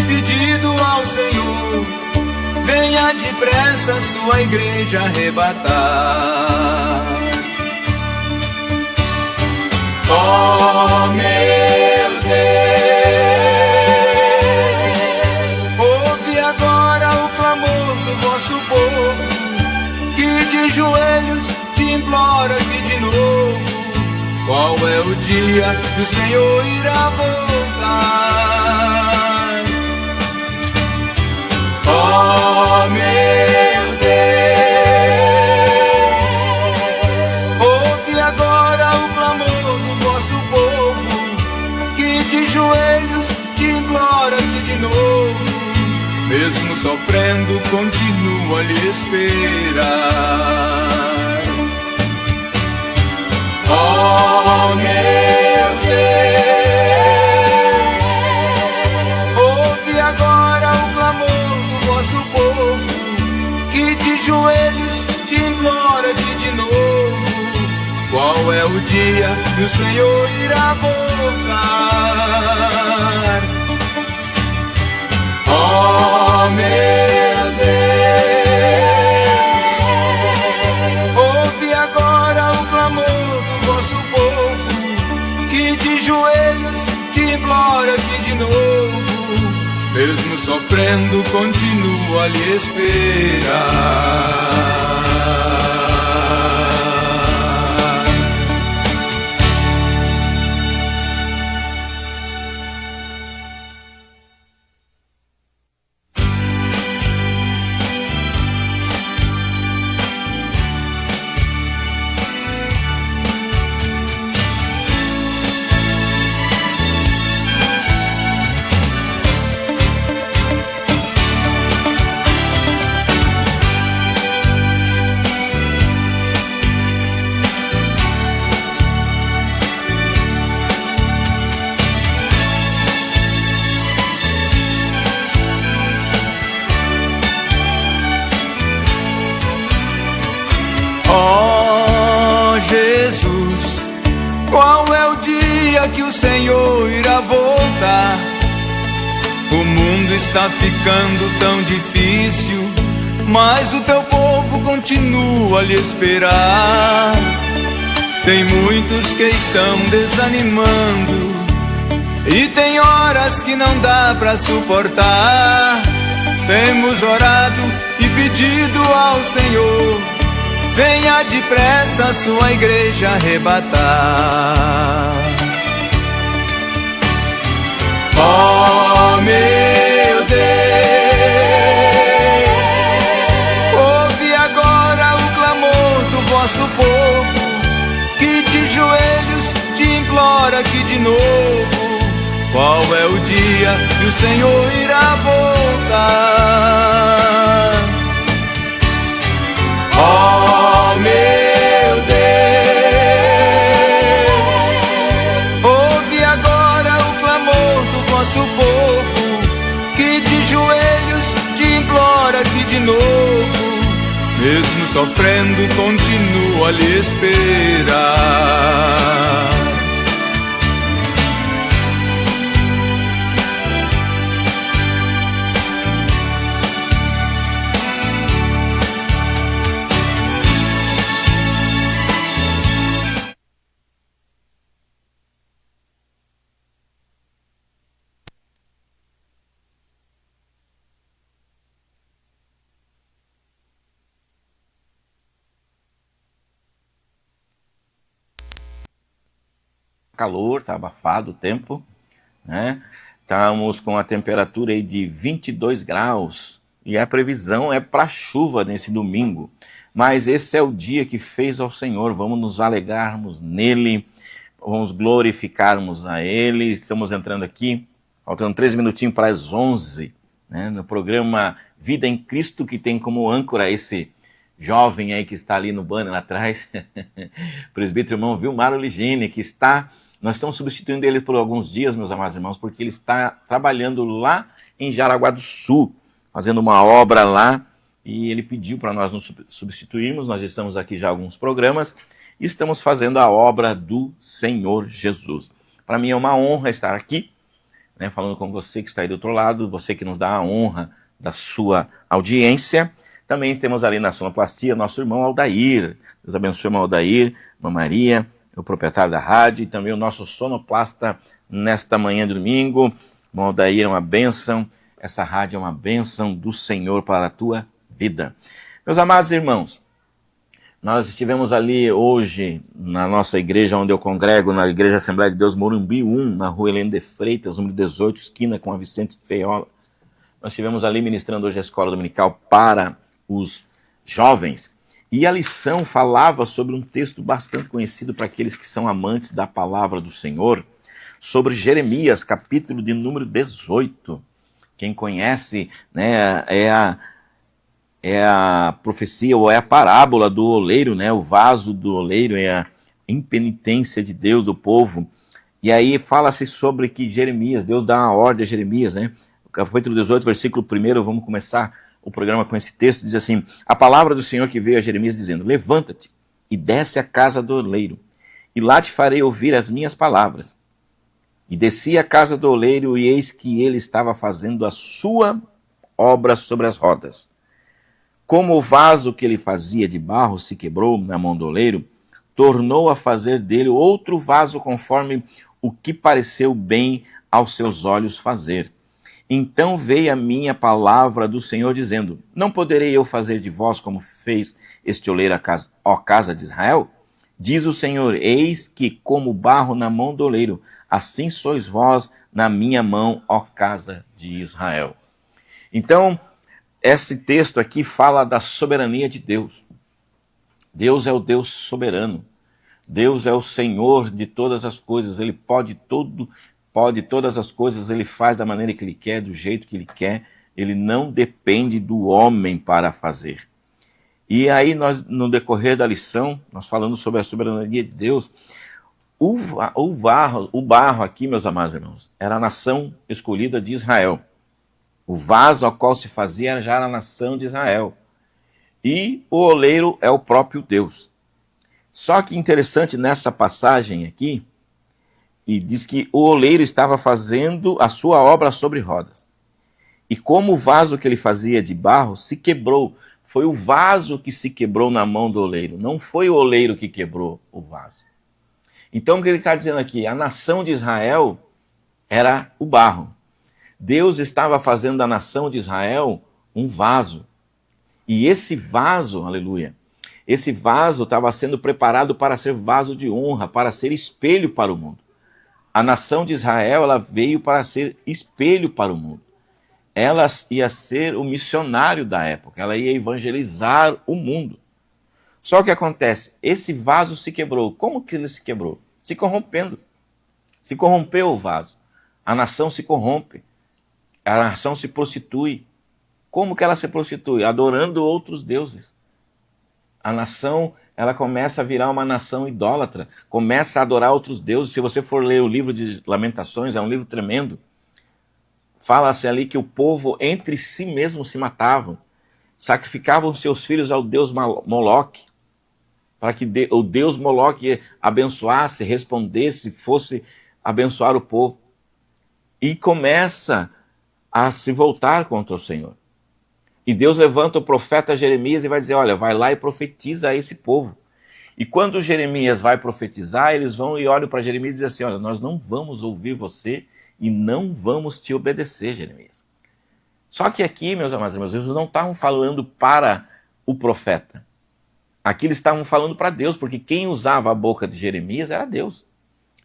pedido ao Senhor, venha depressa sua igreja arrebatar. Oh meu Deus, ouve agora o clamor do vosso povo, que de joelhos te implora aqui de novo. Qual é o dia que o Senhor irá voltar? Oh meu Deus, ouve agora o clamor do vosso povo, que de joelhos te implora aqui de novo. Mesmo sofrendo, continua a lhe esperar. Oh meu Deus, ouve agora o clamor do vosso povo, que de joelhos te implora aqui de novo. Qual é o dia que o Senhor irá voltar? Oh meu Deus, ouve agora o clamor do vosso povo, que de joelhos te implora aqui de novo. Mesmo sofrendo, continua a lhe esperar. Que o Senhor irá voltar. O mundo está ficando tão difícil, mas o teu povo continua a lhe esperar. Tem muitos que estão desanimando, e tem horas que não dá pra suportar. Temos orado e pedido ao Senhor, venha depressa sua igreja arrebatar. Oh meu Deus, ouve agora o clamor do vosso povo, que de joelhos te implora aqui de novo. Qual é o dia que o Senhor irá voltar? Oh meu Deus, ouve agora o clamor do vosso povo, que de joelhos te implora aqui de novo. Mesmo sofrendo, continua a lhe esperar. Calor, tá abafado o tempo, né? Estamos com a temperatura aí de 22 graus e a previsão é para chuva nesse domingo. Mas esse é o dia que fez ao Senhor, vamos nos alegrarmos nele, vamos glorificarmos a Ele. Estamos entrando aqui, faltando 3 minutinhos para as 11, né? No programa Vida em Cristo, que tem como âncora esse jovem aí que está ali no banner lá atrás, presbítero irmão Vilmar Oligine, que está, nós estamos substituindo ele por alguns dias, meus amados irmãos, porque ele está trabalhando lá em Jaraguá do Sul, fazendo uma obra lá, e ele pediu para nós nos substituirmos. Nós estamos aqui já há alguns programas, e estamos fazendo a obra do Senhor Jesus. Para mim é uma honra estar aqui, né, falando com você que está aí do outro lado, você que nos dá a honra da sua audiência. Também temos ali na sonoplastia nosso irmão Aldair. Deus abençoe o irmão Aldair, irmã Maria, o proprietário da rádio, e também o nosso sonoplasta nesta manhã de domingo. Irmão Aldair, é uma bênção. Essa rádio é uma bênção do Senhor para a tua vida. Meus amados irmãos, nós estivemos ali hoje na nossa igreja onde eu congrego, na Igreja Assembleia de Deus Morumbi 1, na rua Helena de Freitas, número 18, esquina com a Vicente Feiola. Nós estivemos ali ministrando hoje a escola dominical para os jovens. E a lição falava sobre um texto bastante conhecido para aqueles que são amantes da palavra do Senhor, sobre Jeremias, capítulo de número 18. Quem conhece, né, é a profecia ou é a parábola do oleiro, né, o vaso do oleiro, é a impenitência de Deus, do povo. E aí fala-se sobre que Jeremias, Deus dá uma ordem a Jeremias, né? Capítulo 18, versículo 1, vamos começar o programa com esse texto, diz assim: a palavra do Senhor que veio a Jeremias dizendo: levanta-te e desce à casa do oleiro, e lá te farei ouvir as minhas palavras. E desci à casa do oleiro, e eis que ele estava fazendo a sua obra sobre as rodas. Como o vaso que ele fazia de barro se quebrou na mão do oleiro, tornou a fazer dele outro vaso conforme o que pareceu bem aos seus olhos fazer. Então veio a mim a palavra do Senhor dizendo: não poderei eu fazer de vós como fez este oleiro, ó casa de Israel? Diz o Senhor: eis que como barro na mão do oleiro, assim sois vós na minha mão, ó casa de Israel. Então, esse texto aqui fala da soberania de Deus. Deus é o Deus soberano. Deus é o Senhor de todas as coisas. Ele pode todas as coisas, ele faz da maneira que ele quer, do jeito que ele quer. Ele não depende do homem para fazer. E aí, nós, no decorrer da lição, nós falamos sobre a soberania de Deus. O barro aqui, meus amados irmãos, era a nação escolhida de Israel. O vaso ao qual se fazia já era a nação de Israel. E o oleiro é o próprio Deus. Só que interessante nessa passagem aqui, e diz que o oleiro estava fazendo a sua obra sobre rodas. E como o vaso que ele fazia de barro se quebrou, foi o vaso que se quebrou na mão do oleiro, não foi o oleiro que quebrou o vaso. Então o que ele está dizendo aqui? A nação de Israel era o barro. Deus estava fazendo da nação de Israel um vaso. E esse vaso, aleluia, esse vaso estava sendo preparado para ser vaso de honra, para ser espelho para o mundo. A nação de Israel, ela veio para ser espelho para o mundo. Ela ia ser o missionário da época, ela ia evangelizar o mundo. Só que acontece, esse vaso se quebrou. Como que ele se quebrou? Se corrompendo. Se corrompeu o vaso. A nação se corrompe. A nação se prostitui. Como que ela se prostitui? Adorando outros deuses. A nação, ela começa a virar uma nação idólatra, começa a adorar outros deuses. Se você for ler o livro de Lamentações, é um livro tremendo. Fala-se ali que o povo entre si mesmo se matavam, sacrificavam seus filhos ao deus Moloque, para que o deus Moloque abençoasse, respondesse, fosse abençoar o povo. E começa a se voltar contra o Senhor. E Deus levanta o profeta Jeremias e vai dizer: olha, vai lá e profetiza a esse povo. E quando Jeremias vai profetizar, eles vão e olham para Jeremias e dizem assim: olha, nós não vamos ouvir você e não vamos te obedecer, Jeremias. Só que aqui, meus amados irmãos, eles não estavam falando para o profeta. Aqui eles estavam falando para Deus, porque quem usava a boca de Jeremias era Deus.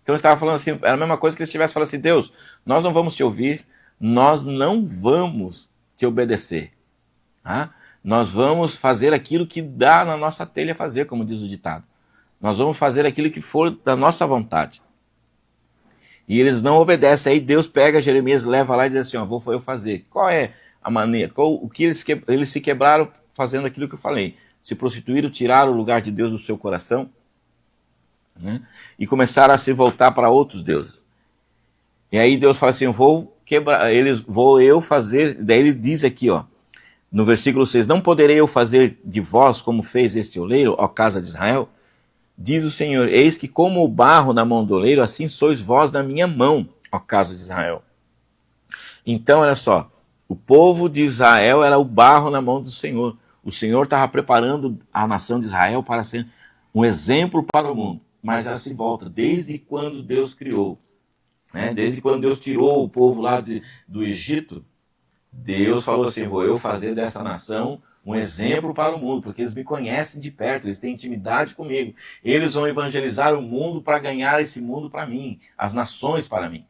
Então eles estavam falando assim, era a mesma coisa que eles estivessem falando assim: Deus, nós não vamos te ouvir, nós não vamos te obedecer. Tá? Nós vamos fazer aquilo que dá na nossa telha fazer, como diz o ditado. Nós vamos fazer aquilo que for da nossa vontade. E eles não obedecem. Aí Deus pega Jeremias, leva lá e diz assim: ó, vou eu fazer. Qual é a maneira? O que eles se quebraram fazendo aquilo que eu falei. Se prostituíram, tiraram o lugar de Deus do seu coração, né? E começaram a se voltar para outros deuses. E aí Deus fala assim: vou eu fazer. Daí ele diz aqui, ó, no versículo 6, não poderei eu fazer de vós como fez este oleiro, ó casa de Israel? Diz o Senhor: eis que como o barro na mão do oleiro, assim sois vós na minha mão, ó casa de Israel. Então, olha só, o povo de Israel era o barro na mão do Senhor. O Senhor estava preparando a nação de Israel para ser um exemplo para o mundo. Mas ela se volta desde quando Deus criou, né? Desde quando Deus tirou o povo lá do Egito, Deus falou assim, vou eu fazer dessa nação um exemplo para o mundo, porque eles me conhecem de perto, eles têm intimidade comigo. Eles vão evangelizar o mundo para ganhar esse mundo para mim, as nações para mim.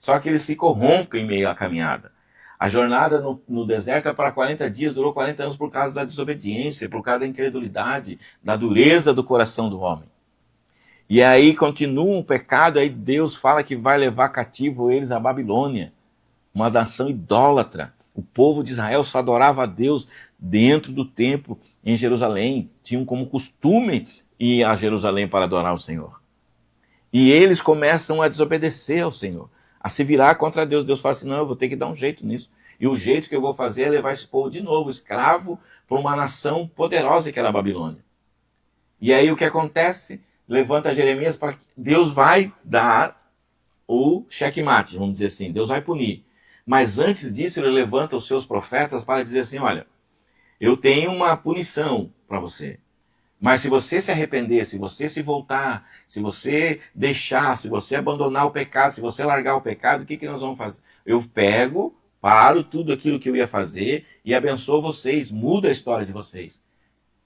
Só que eles se corrompem em meio à caminhada. A jornada no deserto é para 40 dias, durou 40 anos por causa da desobediência, por causa da incredulidade, da dureza do coração do homem. E aí continua o pecado, aí Deus fala que vai levar cativo eles à Babilônia, uma nação idólatra. O povo de Israel só adorava a Deus dentro do templo em Jerusalém. Tinham como costume ir a Jerusalém para adorar o Senhor. E eles começam a desobedecer ao Senhor, a se virar contra Deus. Deus fala assim, não, eu vou ter que dar um jeito nisso. E o jeito que eu vou fazer é levar esse povo de novo, escravo, para uma nação poderosa que era a Babilônia. E aí o que acontece? Levanta Jeremias para que Deus vai dar o checkmate, vamos dizer assim. Deus vai punir. Mas antes disso ele levanta os seus profetas para dizer assim, olha, eu tenho uma punição para você. Mas se você se arrepender, se você se voltar, se você deixar, se você abandonar o pecado, se você largar o pecado, o que nós vamos fazer? Eu pego, paro tudo aquilo que eu ia fazer e abençoo vocês, muda a história de vocês.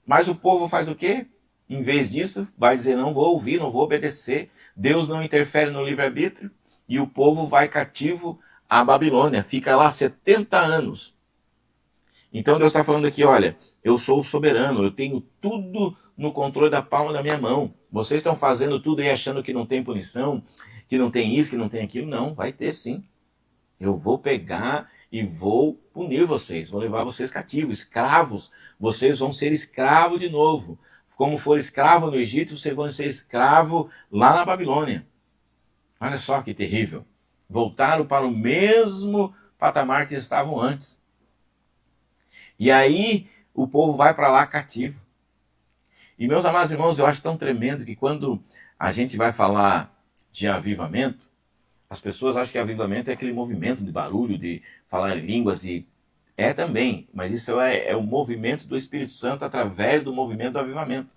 Mas o povo faz o quê? Em vez disso, vai dizer, não vou ouvir, não vou obedecer. Deus não interfere no livre-arbítrio e o povo vai cativo à Babilônia. Fica lá 70 anos. Então Deus está falando aqui, olha, eu sou o soberano, eu tenho tudo no controle da palma da minha mão. Vocês estão fazendo tudo aí achando que não tem punição, que não tem isso, que não tem aquilo. Não, vai ter sim. Eu vou pegar e vou punir vocês, vou levar vocês cativos, escravos. Vocês vão ser escravos de novo. Como for escravo no Egito, vocês vão ser escravo lá na Babilônia. Olha só que terrível. Voltaram para o mesmo patamar que estavam antes. E aí o povo vai para lá cativo. E meus amados irmãos, eu acho tão tremendo que quando a gente vai falar de avivamento, as pessoas acham que avivamento é aquele movimento de barulho, de falar em línguas, e é também, mas isso é o movimento do Espírito Santo através do movimento do avivamento.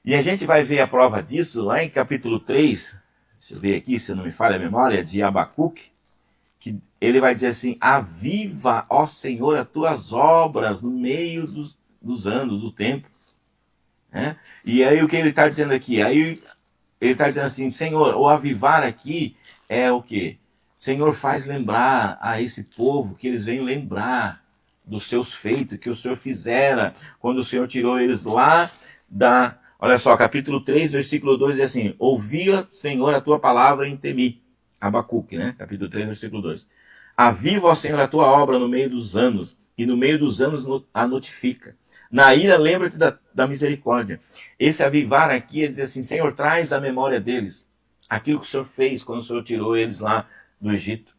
E a gente vai ver a prova disso lá em capítulo 3, deixa eu ver aqui, se não me falha a memória, de Abacuque, que ele vai dizer assim, aviva, ó Senhor, as tuas obras no meio dos anos, do tempo. Né? E aí o que ele está dizendo aqui? Aí ele está dizendo assim, Senhor, o avivar aqui é o quê? Senhor, faz lembrar a esse povo, que eles venham lembrar dos seus feitos, que o Senhor fizera, quando o Senhor tirou eles lá da... Olha só, capítulo 3, versículo 2, diz assim, ouvia, Senhor, a tua palavra em temi. Abacuque, né? Capítulo 3, versículo 2. Aviva, ó Senhor, a tua obra no meio dos anos, e no meio dos anos a notifica. Na ira, lembra-te da misericórdia. Esse avivar aqui é dizer assim, Senhor, traz à memória deles aquilo que o Senhor fez quando o Senhor tirou eles lá do Egito.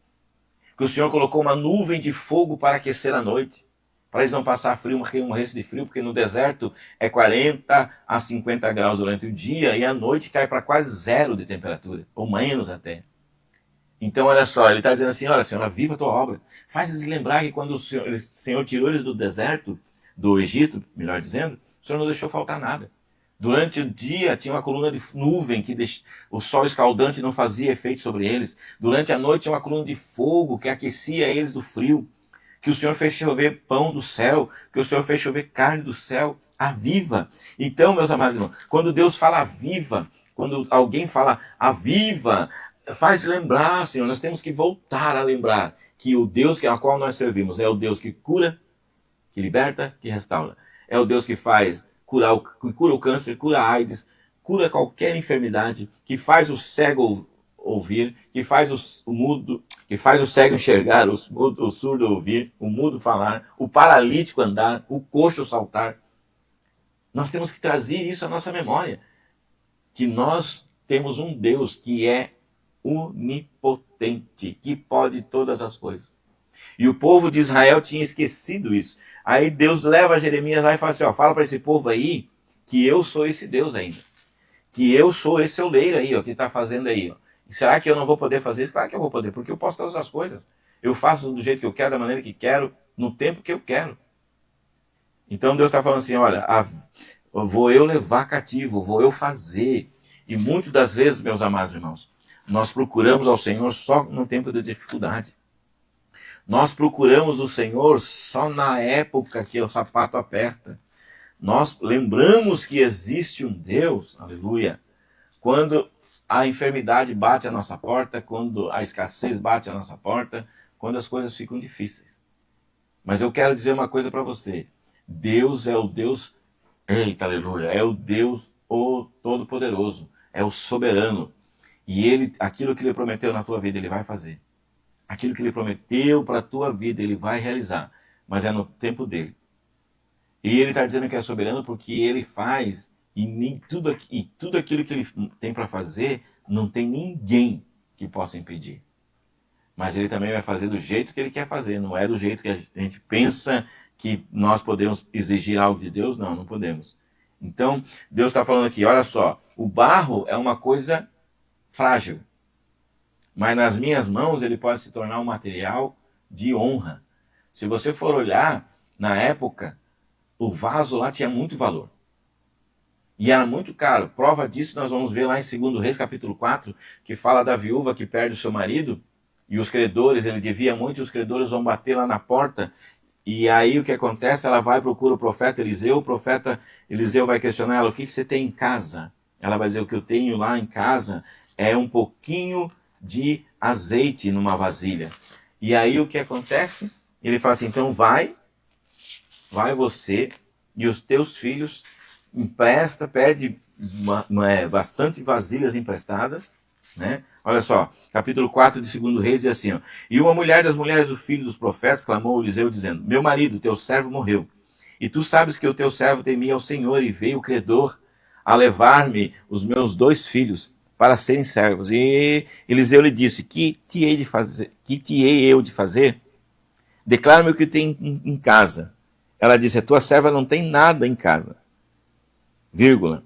Que o Senhor colocou uma nuvem de fogo para aquecer a noite, para eles não passar frio, morressem de frio, porque no deserto é 40 a 50 graus durante o dia, e à noite cai para quase 0 de temperatura, ou menos até. Então, olha só, ele está dizendo assim, olha, Senhor, aviva a tua obra. Faz eles lembrar que quando o Senhor tirou eles do deserto, do Egito, melhor dizendo, o Senhor não deixou faltar nada. Durante o dia tinha uma coluna de nuvem, que o sol escaldante não fazia efeito sobre eles. Durante a noite tinha uma coluna de fogo que aquecia eles do frio. Que o Senhor fez chover pão do céu, que o Senhor fez chover carne do céu. Aviva. Então, meus amados irmãos, quando Deus fala aviva, quando alguém fala aviva, faz lembrar, Senhor, nós temos que voltar a lembrar que o Deus a qual nós servimos é o Deus que cura, que liberta, que restaura. É o Deus que faz cura o câncer, cura a AIDS, cura qualquer enfermidade, que faz o cego ouvir, que faz o mudo, que faz o cego enxergar, o surdo ouvir, o mudo falar, o paralítico andar, o coxo saltar. Nós temos que trazer isso à nossa memória, que nós temos um Deus que é onipotente, que pode todas as coisas. E o povo de Israel tinha esquecido isso. Aí Deus leva Jeremias lá e fala assim, ó, fala para esse povo aí que eu sou esse Deus ainda. Que eu sou esse oleiro aí, ó, que está fazendo aí. Ó. Será que eu não vou poder fazer isso? Claro que eu vou poder, porque eu posso todas as coisas. eu faço do jeito que eu quero, da maneira que quero, no tempo que eu quero. Então Deus está falando assim, olha, vou eu levar cativo, vou eu fazer. E muitas das vezes, meus amados irmãos, nós procuramos ao Senhor só no tempo de dificuldade. Nós procuramos o Senhor só na época que o sapato aperta. Nós lembramos que existe um Deus, aleluia, quando a enfermidade bate à nossa porta, quando a escassez bate à nossa porta, quando as coisas ficam difíceis. Mas eu quero dizer uma coisa para você. Deus é o Deus, eita, aleluia, é o Deus o Todo-Poderoso, é o soberano. E Ele, aquilo que Ele prometeu na tua vida, Ele vai fazer. Aquilo que Ele prometeu para a tua vida, Ele vai realizar. Mas é no tempo dEle. E Ele está dizendo que é soberano porque Ele faz, e tudo aquilo que Ele tem para fazer, não tem ninguém que possa impedir. Mas Ele também vai fazer do jeito que Ele quer fazer, não é do jeito que a gente pensa que nós podemos exigir algo de Deus, não podemos. Então, Deus está falando aqui, olha só, o barro é uma coisa frágil, mas nas minhas mãos ele pode se tornar um material de honra. Se você for olhar, na época, o vaso lá tinha muito valor. E era muito caro. Prova disso nós vamos ver lá em 2 Reis capítulo 4, que fala da viúva que perde o seu marido, e os credores, ele devia muito, e os credores vão bater lá na porta, e aí o que acontece? Ela vai e procura o profeta Eliseu, o profeta Eliseu vai questionar ela, o que você tem em casa? Ela vai dizer, o que eu tenho lá em casa é um pouquinho de azeite numa vasilha. E aí o que acontece? Ele fala assim, então vai você e os teus filhos, pede bastante vasilhas emprestadas, né? Olha só, capítulo 4 de 2 Reis diz assim, ó, e uma mulher das mulheres do filho dos profetas clamou a Eliseu dizendo, meu marido, teu servo morreu, e tu sabes que o teu servo temia ao Senhor, e veio o credor a levar-me os meus 2 filhos para serem servos. E Eliseu lhe disse, que te hei eu de fazer? Declara-me o que tem em casa. Ela disse, a tua serva não tem nada em casa. Vírgula.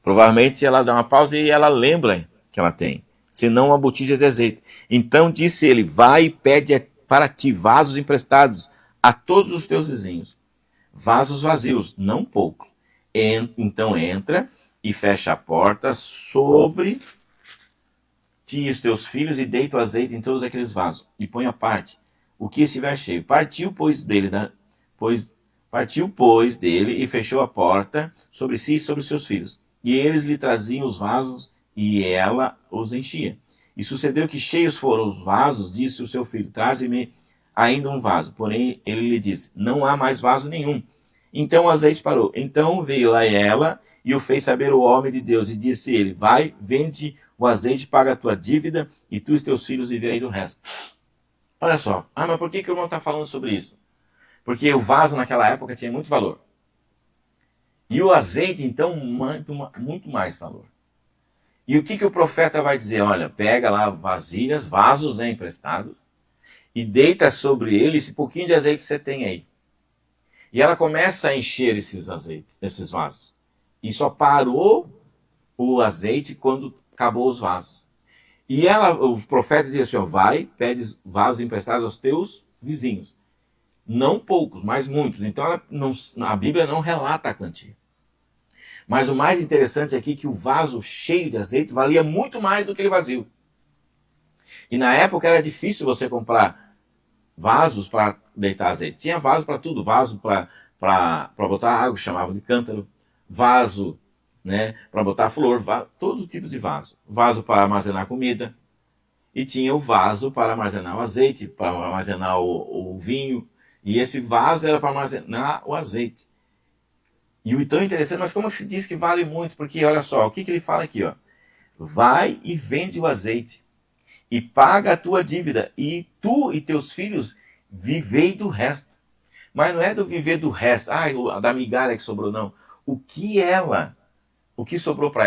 Provavelmente ela dá uma pausa e ela lembra que ela tem, senão uma botija de azeite. Então disse ele, vai e pede para ti vasos emprestados a todos os teus vizinhos. Vasos vazios, não poucos. Então entra e fecha a porta sobre ti e os teus filhos e deita o azeite em todos aqueles vasos e põe à parte o que estiver cheio. Partiu, pois, dele e fechou a porta sobre si e sobre os seus filhos. E eles lhe traziam os vasos e ela os enchia. E sucedeu que cheios foram os vasos, disse o seu filho, traze-me ainda um vaso. Porém ele lhe disse, não há mais vaso nenhum. Então o azeite parou. Então veio a ela e o fez saber o homem de Deus. E disse ele, vai, vende o azeite, paga a tua dívida e tu e teus filhos viverem do resto. Olha só, mas por que o irmão está falando sobre isso? Porque o vaso naquela época tinha muito valor. E o azeite, então, muito mais valor. E o que o profeta vai dizer? Olha, pega lá vasilhas, vasos emprestados, e deita sobre ele esse pouquinho de azeite que você tem aí. E ela começa a encher esses azeites, esses vasos. E só parou o azeite quando acabou os vasos. E o profeta diz assim, vai, pede vasos emprestados aos teus vizinhos. Não poucos, mas muitos. Então a Bíblia não relata a quantia. Mas o mais interessante aqui é que o vaso cheio de azeite valia muito mais do que ele vazio. E na época era difícil você comprar vasos para deitar azeite. Tinha vaso para tudo, vaso para botar água, chamava de cântaro, vaso, né, para botar flor, todos os tipos de vaso. Vaso para armazenar comida. E tinha o vaso para armazenar o azeite, para armazenar o vinho. E esse vaso era para armazenar o azeite. E o tão interessante, mas como se diz que vale muito? Porque olha só, o que ele fala aqui, ó. Vai e vende o azeite e paga a tua dívida e tu e teus filhos vivei do resto. Mas não é do viver do resto, da migalha que sobrou, não. O que sobrou para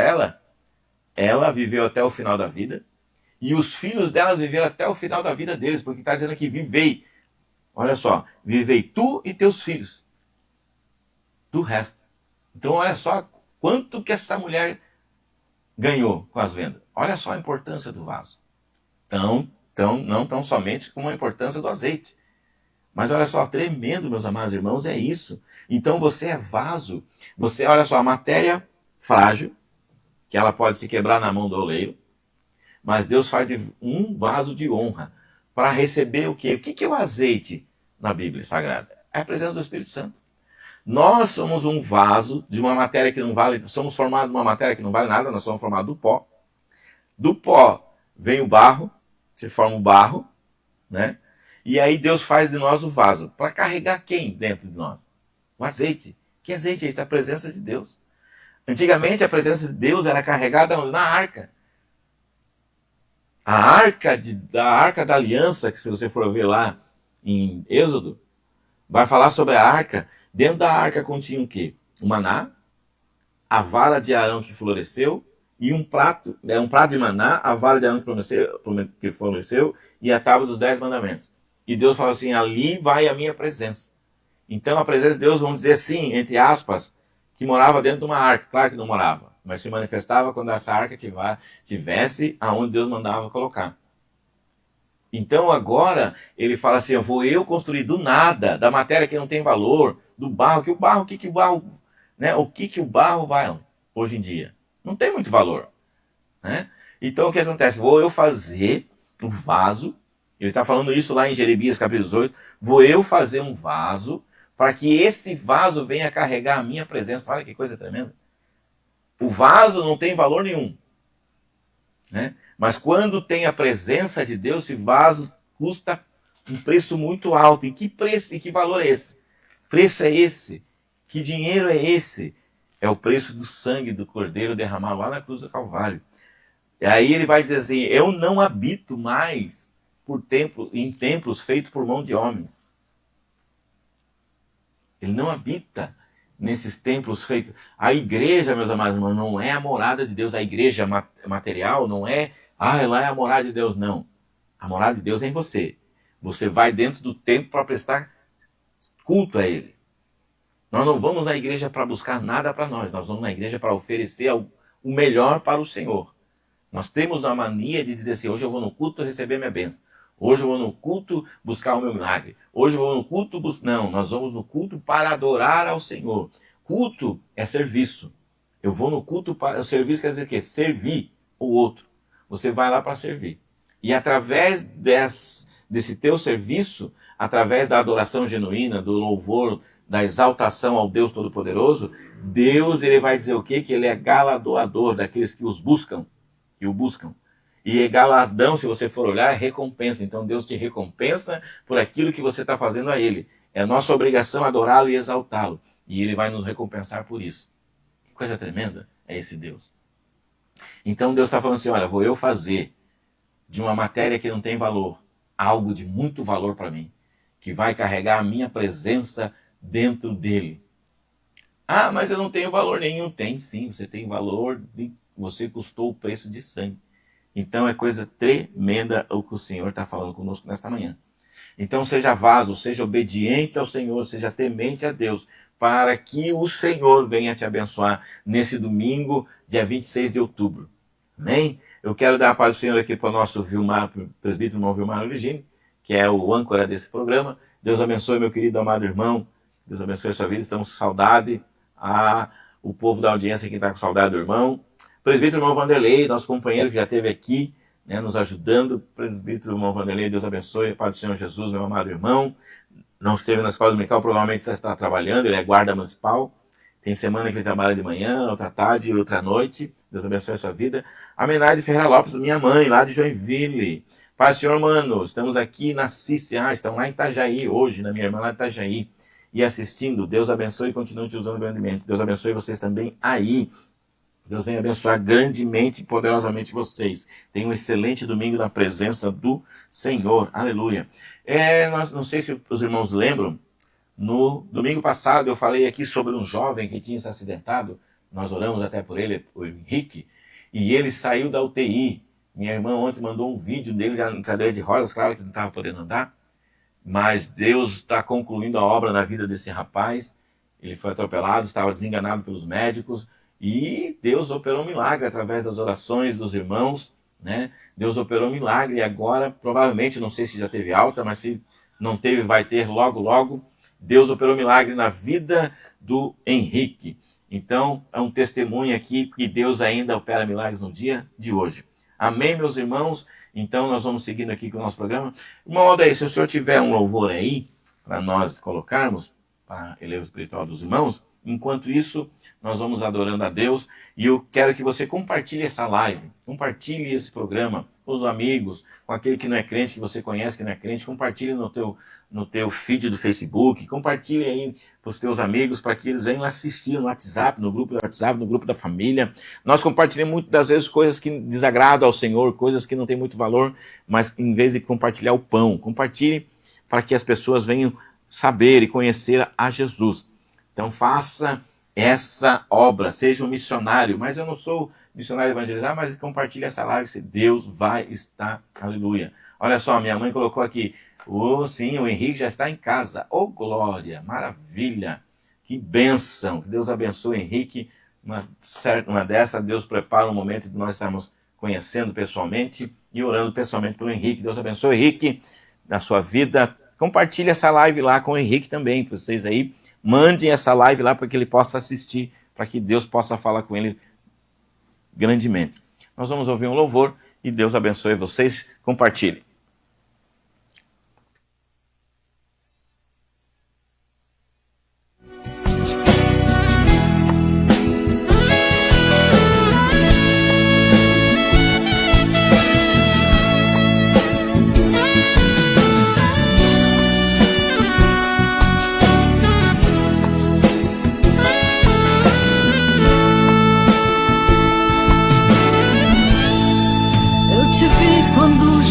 ela viveu até o final da vida e os filhos delas viveram até o final da vida deles, porque está dizendo aqui, vivei. Olha só, vivei tu e teus filhos do resto. Então olha só quanto que essa mulher ganhou com as vendas. Olha só a importância do vaso. Então, Então, não tão somente com a importância do azeite. Mas olha só, tremendo, meus amados irmãos, é isso. Então você é vaso. Você, olha só, a matéria frágil, que ela pode se quebrar na mão do oleiro, mas Deus faz um vaso de honra para receber o quê? O que é o azeite na Bíblia Sagrada? É a presença do Espírito Santo. Nós somos um vaso de uma matéria que não vale, somos formados de uma matéria que não vale nada, nós somos formados do pó. Do pó vem o barro, se forma o barro, né? E aí Deus faz de nós o vaso. Para carregar quem dentro de nós? O azeite. Que azeite é isso? A presença de Deus. Antigamente a presença de Deus era carregada onde? Na arca. A arca da aliança, que se você for ver lá em Êxodo, vai falar sobre a arca. Dentro da arca continha o quê? O maná, a vara de Arão que floresceu, e um prato de maná, a vara de Arão que floresceu, e a tábua dos 10 mandamentos. E Deus fala assim, ali vai a minha presença. Então a presença de Deus, vamos dizer assim, entre aspas, que morava dentro de uma arca. Claro que não morava, mas se manifestava quando essa arca tivesse aonde Deus mandava colocar. Então agora ele fala assim, vou eu construir do nada, da matéria que não tem valor, do barro, o que o barro vai hoje em dia? Não tem muito valor, né? Então o que acontece? Vou eu fazer um vaso, ele está falando isso lá em Jeremias capítulo 18, vou eu fazer um vaso para que esse vaso venha carregar a minha presença. Olha que coisa tremenda. O vaso não tem valor nenhum, né? Mas quando tem a presença de Deus, esse vaso custa um preço muito alto. E que preço e que valor é esse? Preço é esse? Que dinheiro é esse? É o preço do sangue do Cordeiro derramado lá na cruz do Calvário. E aí ele vai dizer assim, eu não habito mais em templos feitos por mão de homens. Ele não habita nesses templos feitos. A igreja, meus amados irmãos, não é a morada de Deus. A igreja material não é, lá é a morada de Deus. Não. A morada de Deus é em você. Você vai dentro do templo para prestar culto a Ele. Nós não vamos à igreja para buscar nada para nós. Nós vamos na igreja para oferecer o melhor para o Senhor. Nós temos a mania de dizer assim, hoje eu vou no culto receber minha bênção. Hoje eu vou no culto buscar o meu milagre. Hoje eu vou no culto Não, nós vamos no culto para adorar ao Senhor. Culto é serviço. Eu vou no culto para... O serviço quer dizer o quê? Servir o outro. Você vai lá para servir. E através desse teu serviço, através da adoração genuína, do louvor, da exaltação ao Deus Todo-Poderoso, Deus ele vai dizer o quê? Que ele é galardoador daqueles que o buscam. E galardão, se você for olhar, é recompensa. Então Deus te recompensa por aquilo que você está fazendo a Ele. É nossa obrigação adorá-lo e exaltá-lo. E Ele vai nos recompensar por isso. Que coisa tremenda é esse Deus. Então Deus está falando assim, olha, vou eu fazer de uma matéria que não tem valor, algo de muito valor para mim, que vai carregar a minha presença dentro dele. Ah, mas eu não tenho valor nenhum. Tem sim, você tem valor, você custou o preço de sangue. Então é coisa tremenda o que o Senhor está falando conosco nesta manhã. Então seja vaso, seja obediente ao Senhor, seja temente a Deus, para que o Senhor venha te abençoar nesse domingo, dia 26 de outubro. Amém? Eu quero dar a paz do Senhor aqui para o nosso presbítero irmão Vilmar Origine, que é o âncora desse programa. Deus abençoe, meu querido amado irmão. Deus abençoe a sua vida. Estamos com saudade. O povo da audiência que está com saudade do irmão. Presbítero irmão Vanderlei, nosso companheiro que já esteve aqui, né, nos ajudando. Presbítero irmão Vanderlei, Deus abençoe. Paz do Senhor Jesus, meu amado irmão. Não esteve na escola dominical, provavelmente já está trabalhando. Ele é guarda municipal. Tem semana que ele trabalha de manhã, outra tarde, outra noite. Deus abençoe a sua vida. A Menaide Ferreira Lopes, minha mãe, lá de Joinville. Paz do Senhor, mano. Estamos aqui na CCA, estamos lá em Itajaí hoje, na minha irmã lá de Itajaí. E assistindo. Deus abençoe e continue te usando grandemente. Deus abençoe vocês também aí. Deus venha abençoar grandemente e poderosamente vocês. Tenham um excelente domingo na presença do Senhor. Aleluia. Não sei se os irmãos lembram, no domingo passado eu falei aqui sobre um jovem que tinha se acidentado. Nós oramos até por ele, o Henrique, e ele saiu da UTI. Minha irmã ontem mandou um vídeo dele já em cadeira de rodas, claro que não estava podendo andar, mas Deus está concluindo a obra na vida desse rapaz. Ele foi atropelado, estava desenganado pelos médicos, e Deus operou um milagre através das orações dos irmãos, né? Deus operou milagre e agora, provavelmente, não sei se já teve alta, mas se não teve, vai ter logo, logo. Deus operou milagre na vida do Henrique. Então, é um testemunho aqui que Deus ainda opera milagres no dia de hoje. Amém, meus irmãos? Então, nós vamos seguindo aqui com o nosso programa. Irmão Aldair, se o senhor tiver um louvor aí, para nós colocarmos, para elevo espiritual dos irmãos, enquanto isso, nós vamos adorando a Deus. E eu quero que você compartilhe essa live, compartilhe esse programa com os amigos, com aquele que não é crente, que você conhece que não é crente, compartilhe no teu feed do Facebook, compartilhe aí para os teus amigos, para que eles venham assistir no WhatsApp, no grupo do WhatsApp, no grupo da família. Nós compartilhamos muitas das vezes coisas que desagradam ao Senhor, coisas que não têm muito valor, mas em vez de compartilhar o pão, compartilhe para que as pessoas venham saber e conhecer a Jesus. Então faça essa obra, seja um missionário, mas eu não sou missionário evangelizar, mas compartilhe essa live, se Deus vai estar, aleluia. Olha só, minha mãe colocou aqui, sim, o Henrique já está em casa, glória, maravilha, que bênção, que Deus abençoe o Henrique, uma dessa, Deus prepara um momento de nós estarmos conhecendo pessoalmente e orando pessoalmente pelo Henrique. Deus abençoe o Henrique na sua vida. Compartilhe essa live lá com o Henrique também, vocês aí, mandem essa live lá para que ele possa assistir, para que Deus possa falar com ele grandemente. Nós vamos ouvir um louvor e Deus abençoe vocês. Compartilhe.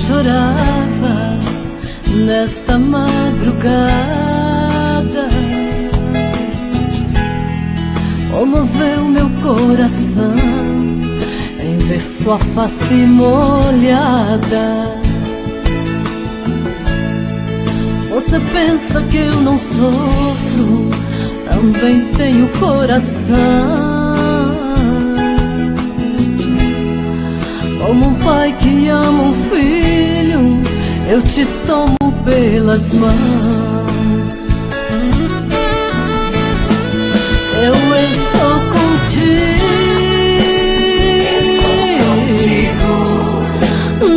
Chorava nesta madrugada, comoveu meu coração em ver sua face molhada. Você pensa que eu não sofro, também tenho coração. Como um pai que ama um filho, eu te tomo pelas mãos. Eu estou contigo,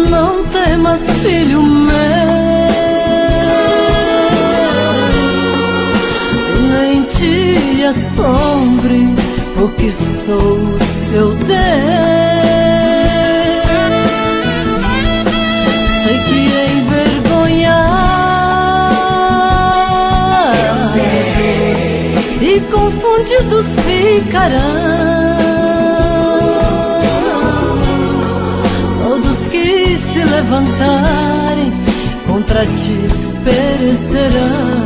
não temas, filho meu, nem te assombre, porque sou o seu Deus. Sei que envergonhar e confundidos ficarão todos que se levantarem contra ti perecerão.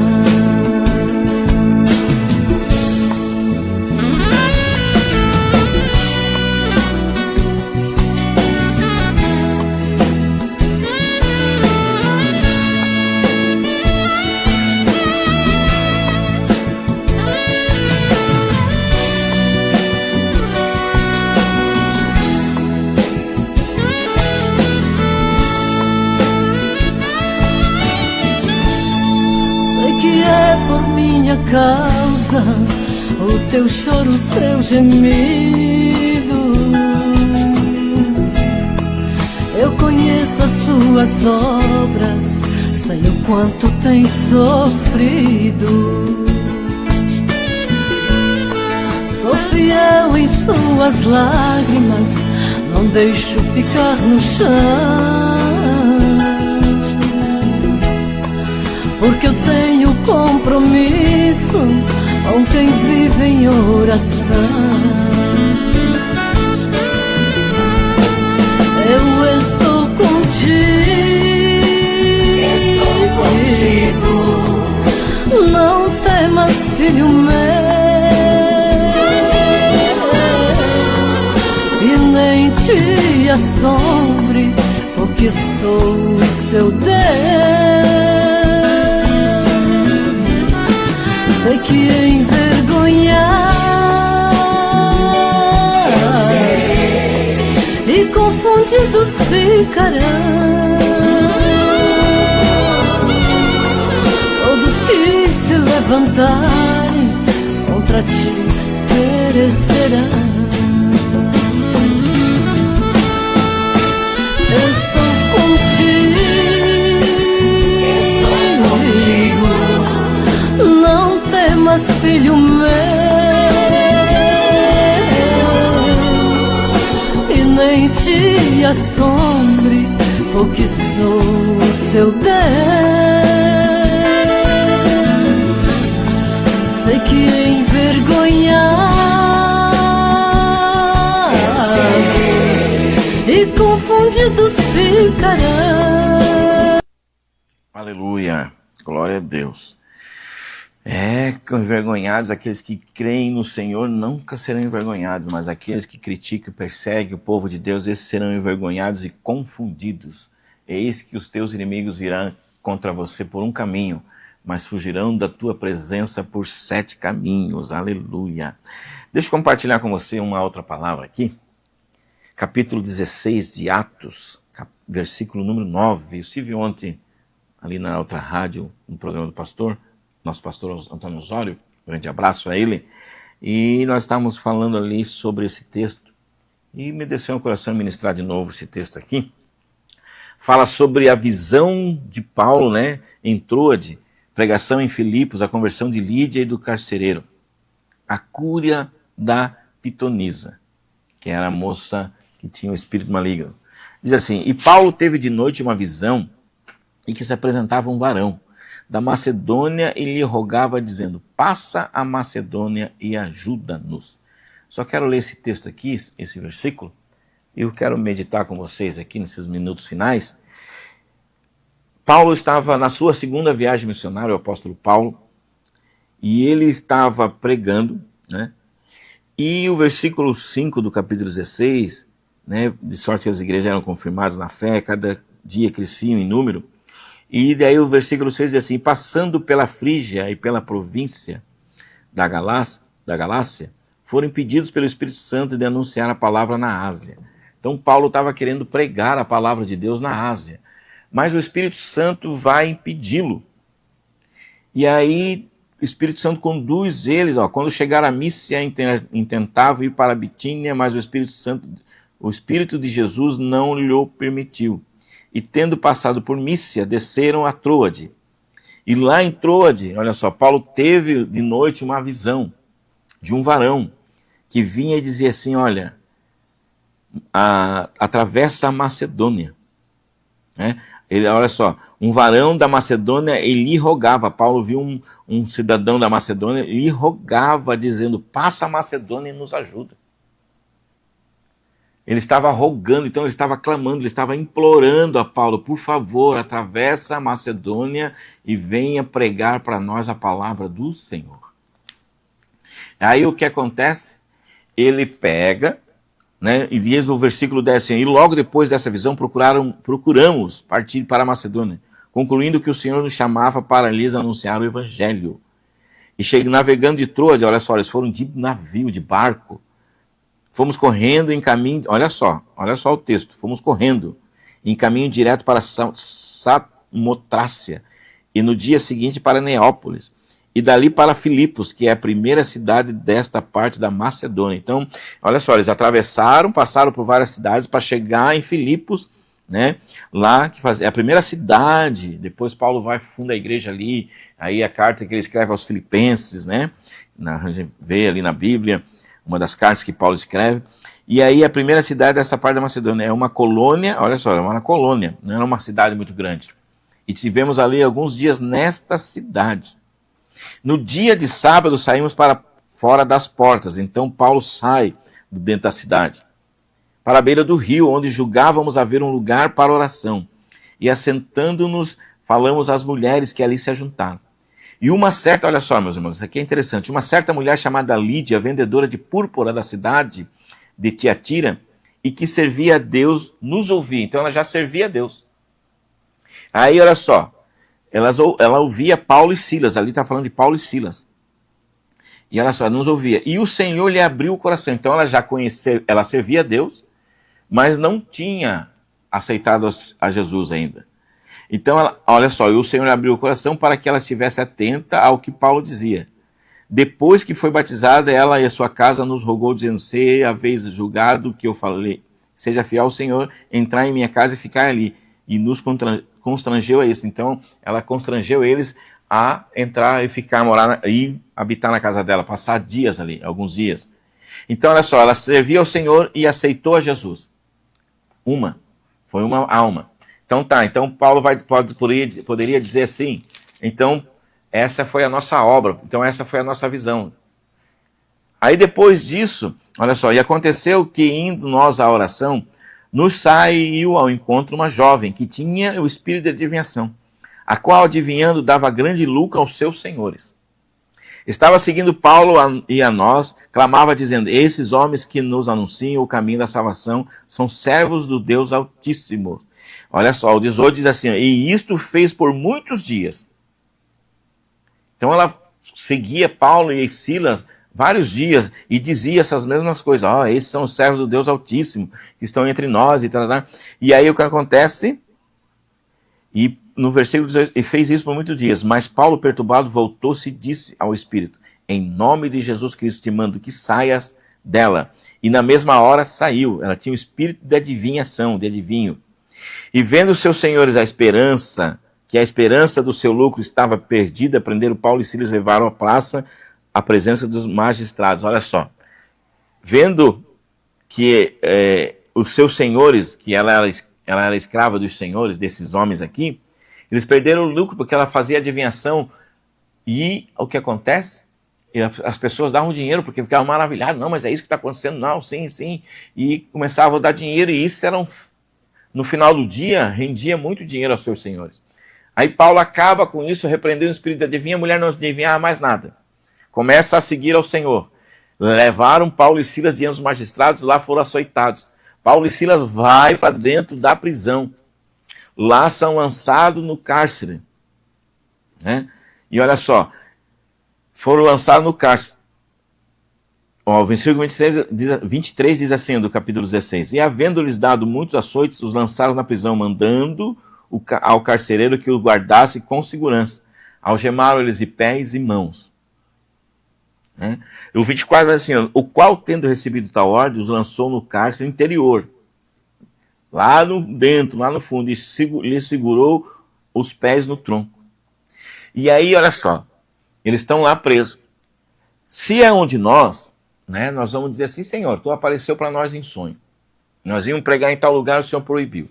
Causa o teu choro, o teu gemido. Eu conheço as suas obras, sei o quanto tens sofrido. Sou fiel em suas lágrimas, não deixo ficar no chão, porque eu tenho compromisso com quem vive em oração. Eu estou contigo, não temas, filho meu, e nem te assombre, porque sou o seu Deus. Sei que envergonhar e confundidos ficarão. Todos que se levantarem contra ti perecerão. Estou contigo, não temas, filho meu, e nem te assombre, porque sou o seu Deus. Sei que envergonhados e confundidos ficarão. Aleluia, glória a Deus. Envergonhados, aqueles que creem no Senhor nunca serão envergonhados, mas aqueles que criticam e perseguem o povo de Deus, esses serão envergonhados e confundidos. Eis que os teus inimigos virão contra você por um caminho, mas fugirão da tua presença por 7 caminhos. Aleluia. Deixa eu compartilhar com você uma outra palavra aqui. Capítulo 16 de Atos, versículo número 9. Eu estive ontem ali na outra rádio, no programa do pastor, nosso pastor Antônio Osório, grande abraço a ele, e nós estávamos falando ali sobre esse texto, e me desceu no coração ministrar de novo esse texto aqui. Fala sobre a visão de Paulo, né, em Troade, pregação em Filipos, a conversão de Lídia e do carcereiro, a cura da pitonisa, que era a moça que tinha um espírito maligno. Diz assim: e Paulo teve de noite uma visão em que se apresentava um varão da Macedônia e lhe rogava dizendo: passa a Macedônia e ajuda-nos. Só quero ler esse texto aqui, esse versículo, e eu quero meditar com vocês aqui nesses minutos finais. Paulo estava na sua segunda viagem missionária, o apóstolo Paulo, e ele estava pregando, né? E o versículo 5 do capítulo 16, né, de sorte que as igrejas eram confirmadas na fé, cada dia cresciam em número. E daí o versículo 6 diz assim: passando pela Frígia e pela província da Galácia, foram impedidos pelo Espírito Santo de anunciar a palavra na Ásia. Então Paulo estava querendo pregar a palavra de Deus na Ásia, mas o Espírito Santo vai impedi-lo. E aí o Espírito Santo conduz eles, quando chegaram a Mísia, intentavam ir para a Bitínia, mas o Espírito de Jesus não lhe permitiu. E tendo passado por Mísia, desceram a Troade. E lá em Troade, olha só, Paulo teve de noite uma visão de um varão que vinha e dizia assim: olha, atravessa a Macedônia. Né? Ele, olha só, um varão da Macedônia, ele lhe rogava. Paulo viu um cidadão da Macedônia, lhe rogava, dizendo: passa a Macedônia e nos ajuda. Ele estava rogando, então ele estava clamando, ele estava implorando a Paulo: por favor, atravessa a Macedônia e venha pregar para nós a palavra do Senhor. Aí o que acontece? Ele pega, né, e diz o versículo 10 assim: e logo depois dessa visão procuramos partir para a Macedônia, concluindo que o Senhor nos chamava para lhes anunciar o Evangelho. E navegando de Troade, olha só, eles foram de navio, de barco. Fomos correndo em caminho, olha só o texto, fomos correndo em caminho direto para Samotrácia, e no dia seguinte para Neópolis, e dali para Filipos, que é a primeira cidade desta parte da Macedônia. Então, olha só, eles passaram por várias cidades para chegar em Filipos, né? Lá que é a primeira cidade. Depois Paulo vai funda a igreja ali, aí a carta que ele escreve aos Filipenses, né? A gente vê ali na Bíblia uma das cartas que Paulo escreve. E aí a primeira cidade dessa parte da Macedônia é uma colônia, olha só, é uma colônia, não era uma cidade muito grande. E tivemos ali alguns dias nesta cidade. No dia de sábado saímos para fora das portas, então Paulo sai de dentro da cidade, para a beira do rio, onde julgávamos haver um lugar para oração. E assentando-nos, falamos às mulheres que ali se ajuntaram. E uma certa, olha só meus irmãos, isso aqui é interessante, uma certa mulher chamada Lídia, vendedora de púrpura da cidade de Tiatira, e que servia a Deus, nos ouvia. Então ela já servia a Deus. Aí olha só, ela ouvia Paulo e Silas, ali está falando de Paulo e Silas. E ela só nos ouvia. E o Senhor lhe abriu o coração. Então ela já conhecia, ela servia a Deus, mas não tinha aceitado a Jesus ainda. Então, olha só, e o Senhor abriu o coração para que ela estivesse atenta ao que Paulo dizia. Depois que foi batizada, ela e a sua casa nos rogou, dizendo: se haveis julgado que eu falei, seja fiel ao Senhor, entrar em minha casa e ficar ali. E nos constrangeu a isso. Então, ela constrangeu eles a entrar e ficar, morar e habitar na casa dela, passar dias ali, alguns dias. Então, olha só, ela servia ao Senhor e aceitou a Jesus. Foi uma alma. Então tá, então Paulo poderia dizer assim, então essa foi a nossa obra, então essa foi a nossa visão. Aí depois disso, olha só, e aconteceu que indo nós à oração, nos saiu ao encontro uma jovem que tinha o espírito de adivinhação, a qual adivinhando dava grande lucro aos seus senhores. Estava seguindo Paulo e a nós, clamava dizendo: esses homens que nos anunciam o caminho da salvação são servos do Deus Altíssimo. Olha só, o 18 diz assim: e isto fez por muitos dias. Então ela seguia Paulo e Silas vários dias e dizia essas mesmas coisas. Esses são os servos do Deus Altíssimo, que estão entre nós e tal. E aí o que acontece? E no versículo 18, e fez isso por muitos dias. Mas Paulo, perturbado, voltou-se e disse ao Espírito: em nome de Jesus Cristo te mando que saias dela. E na mesma hora saiu. Ela tinha o espírito de adivinhação, de adivinho. E vendo os seus senhores a esperança do seu lucro estava perdida, prenderam Paulo e Silas, levaram à praça, à presença dos magistrados. Olha só, vendo que os seus senhores, que ela era escrava dos senhores, desses homens aqui, eles perderam o lucro porque ela fazia adivinhação. E o que acontece? As pessoas davam dinheiro porque ficavam maravilhadas. Não, mas é isso que está acontecendo? Não, sim, sim. E começavam a dar dinheiro, e isso era no final do dia, rendia muito dinheiro aos seus senhores. Aí Paulo acaba com isso, repreendendo o espírito de adivinha, a mulher não adivinhava mais nada. Começa a seguir ao Senhor. Levaram Paulo e Silas diante dos magistrados, lá foram açoitados. Paulo e Silas vai para dentro da prisão. Lá são lançados no cárcere. Né? E olha só, foram lançados no cárcere. O versículo 23 diz assim, do capítulo 16: e havendo-lhes dado muitos açoites, os lançaram na prisão, mandando ao carcereiro que o guardasse com segurança. Algemaram-lhes de pés e mãos. O 24 diz assim: o qual, tendo recebido tal ordem, os lançou no cárcere interior, lá dentro, lá no fundo, e lhe segurou os pés no tronco. E aí, olha só, eles estão lá presos. Se é um de nós, né, nós vamos dizer assim: Senhor, tu apareceu para nós em sonho. Nós íamos pregar em tal lugar, o Senhor proibiu.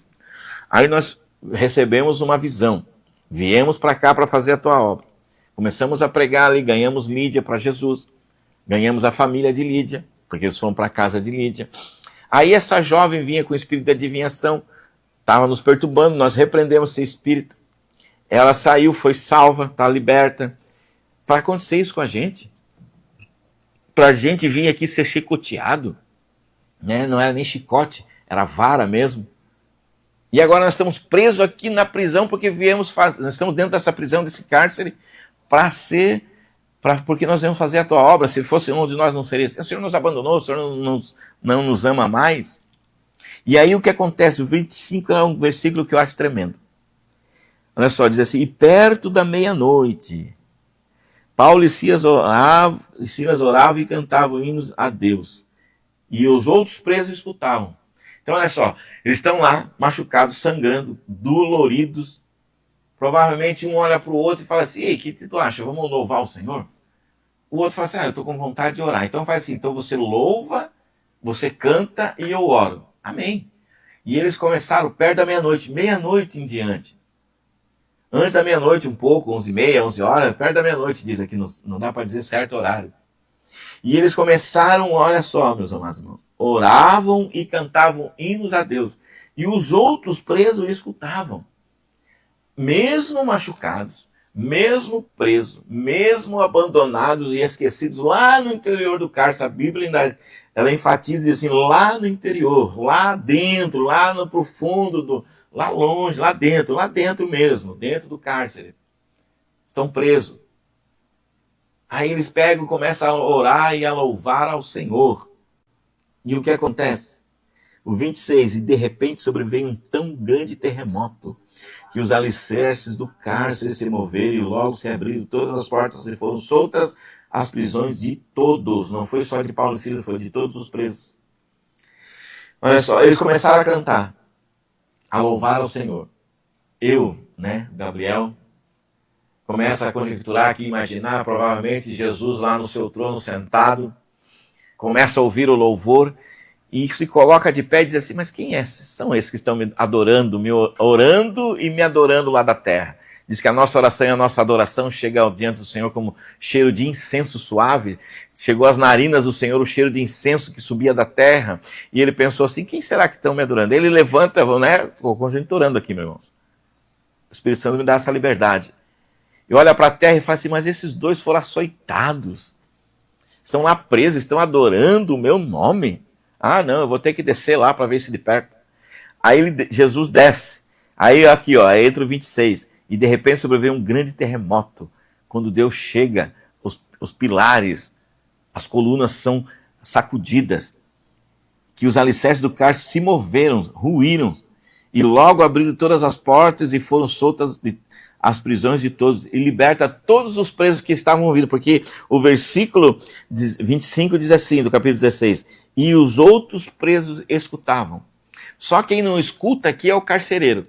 Aí nós recebemos uma visão. Viemos para cá para fazer a tua obra. Começamos a pregar ali, ganhamos Lídia para Jesus. Ganhamos a família de Lídia, porque eles foram para a casa de Lídia. Aí essa jovem vinha com o espírito de adivinhação, estava nos perturbando, nós repreendemos esse espírito. Ela saiu, foi salva, está liberta. Para acontecer isso com a gente, para a gente vir aqui ser chicoteado, né? Não era nem chicote, era vara mesmo. E agora nós estamos presos aqui na prisão porque nós estamos dentro dessa prisão, desse cárcere, porque nós viemos fazer a tua obra. Se fosse um de nós, não seria assim. O Senhor nos abandonou, o Senhor não nos ama mais. E aí o que acontece? O 25 é um versículo que eu acho tremendo. Olha só, diz assim: e perto da meia-noite, Paulo e Silas oravam e cantavam hinos a Deus. E os outros presos escutavam. Então, olha só, eles estão lá, machucados, sangrando, doloridos. Provavelmente um olha para o outro e fala assim: ei, o que tu acha? Vamos louvar o Senhor? O outro fala assim: eu estou com vontade de orar. Então faz assim, então você louva, você canta e eu oro. Amém. E eles começaram perto da meia-noite em diante. Antes da meia-noite um pouco, 11h30, 11 horas, perto da meia-noite, diz aqui, não dá para dizer certo horário. E eles começaram, olha só, meus amados irmãos, oravam e cantavam hinos a Deus. E os outros presos escutavam. Mesmo machucados, mesmo presos, mesmo abandonados e esquecidos lá no interior do cárcere, a Bíblia ainda ela enfatiza e diz assim: lá no interior, lá dentro, lá no profundo, lá longe, lá dentro mesmo, dentro do cárcere. Estão presos. Aí eles começam a orar e a louvar ao Senhor. E o que acontece? O 26, e de repente sobreveio um tão grande terremoto, que os alicerces do cárcere se moveram e logo se abriram todas as portas e foram soltas as prisões de todos. Não foi só de Paulo e Silas, foi de todos os presos. Olha só, eles começaram a cantar, a louvar ao Senhor. Eu, Gabriel, começo a conjecturar aqui, imaginar, provavelmente Jesus lá no seu trono sentado, começa a ouvir o louvor e se coloca de pé e diz assim, mas quem são esses que estão me adorando, orando e me adorando lá da terra? Diz que a nossa oração e a nossa adoração chega diante do Senhor como cheiro de incenso suave. Chegou às narinas do Senhor o cheiro de incenso que subia da terra. E ele pensou assim, quem será que estão me adorando? Ele levanta, estou conjecturando aqui, meus irmãos. O Espírito Santo me dá essa liberdade. E olha para a terra e fala assim, mas esses dois foram açoitados. Estão lá presos, estão adorando o meu nome. Ah, não, eu vou ter que descer lá para ver isso de perto. Aí Jesus desce. Aí aqui, entra o 26. E de repente sobreveio um grande terremoto. Quando Deus chega, os pilares, as colunas são sacudidas. Que os alicerces do cárcere se moveram, ruíram. E logo abriram todas as portas e foram soltas as prisões de todos. E liberta todos os presos que estavam ouvindo. Porque o versículo 25 diz assim, do capítulo 16. E os outros presos escutavam. Só quem não escuta aqui é o carcereiro.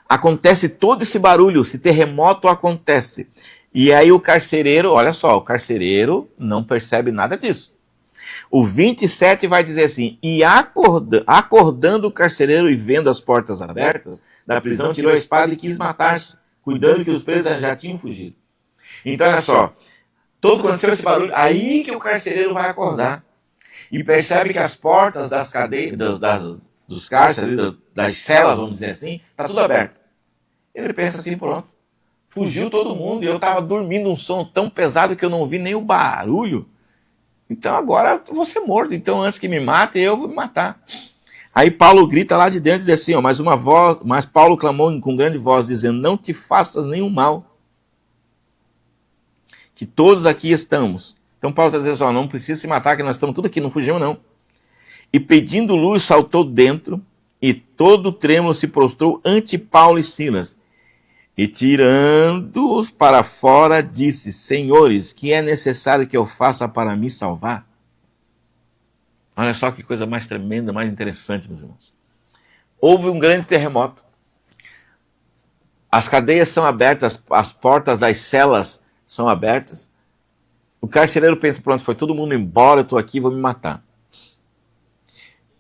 Acontece todo esse barulho, esse terremoto acontece. E aí o carcereiro, olha só, o carcereiro não percebe nada disso. O 27 vai dizer assim, e acordando o carcereiro e vendo as portas abertas da prisão, tirou a espada e quis matar-se, cuidando que os presos já tinham fugido. Então, olha só, todo aconteceu esse barulho, aí que o carcereiro vai acordar. E percebe que as portas das cadeias, dos cárceres, das celas, vamos dizer assim, está tudo aberto. Ele pensa assim, pronto, fugiu todo mundo e eu estava dormindo um sono tão pesado que eu não ouvi nem o barulho. Então agora eu vou ser morto, então antes que me matem, eu vou me matar. Aí Paulo grita lá de dentro e diz assim, mas Paulo clamou com grande voz, dizendo, não te faças nenhum mal, que todos aqui estamos. Então Paulo está dizendo, não precisa se matar, que nós estamos tudo aqui, não fugimos não. E pedindo luz, saltou dentro, e todo trêmulo se prostrou ante Paulo e Silas. E tirando-os para fora, disse, senhores, que é necessário que eu faça para me salvar? Olha só que coisa mais tremenda, mais interessante, meus irmãos. Houve um grande terremoto. As cadeias são abertas, as portas das celas são abertas. O carcereiro pensa, pronto, foi todo mundo embora, eu estou aqui, vou me matar.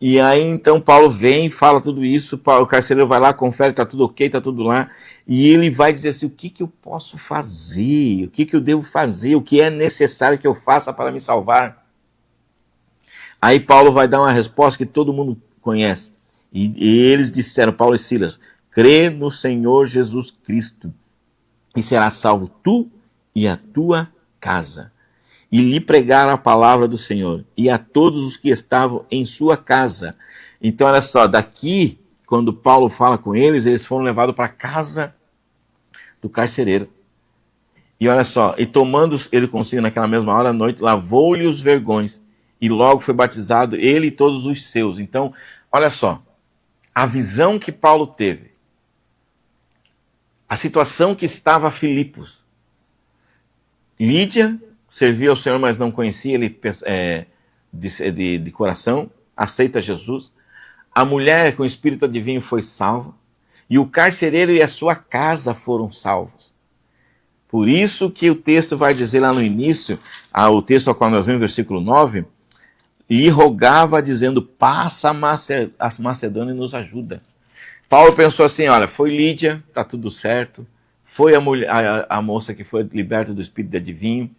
E aí, então, Paulo vem, fala tudo isso, o carcereiro vai lá, confere, está tudo ok, está tudo lá, e ele vai dizer assim, o que eu posso fazer? O que eu devo fazer? O que é necessário que eu faça para me salvar? Aí Paulo vai dar uma resposta que todo mundo conhece. E eles disseram, Paulo e Silas, crê no Senhor Jesus Cristo, e serás salvo tu e a tua casa. E lhe pregaram a palavra do Senhor, e a todos os que estavam em sua casa. Então, olha só, daqui, quando Paulo fala com eles foram levados para a casa do carcereiro. E olha só, e tomando ele consigo naquela mesma hora à noite, lavou-lhe os vergões, e logo foi batizado ele e todos os seus. Então, olha só, a visão que Paulo teve, a situação que estava Filipos, Lídia servia ao Senhor, mas não conhecia ele de coração, aceita Jesus. A mulher com o espírito adivinho foi salva, e o carcereiro e a sua casa foram salvos. Por isso que o texto vai dizer lá no início, o texto ao qual nós vemos, versículo 9, lhe rogava dizendo, passa a Macedônia e nos ajuda. Paulo pensou assim, olha, foi Lídia, está tudo certo, foi a moça que foi liberta do espírito de adivinho,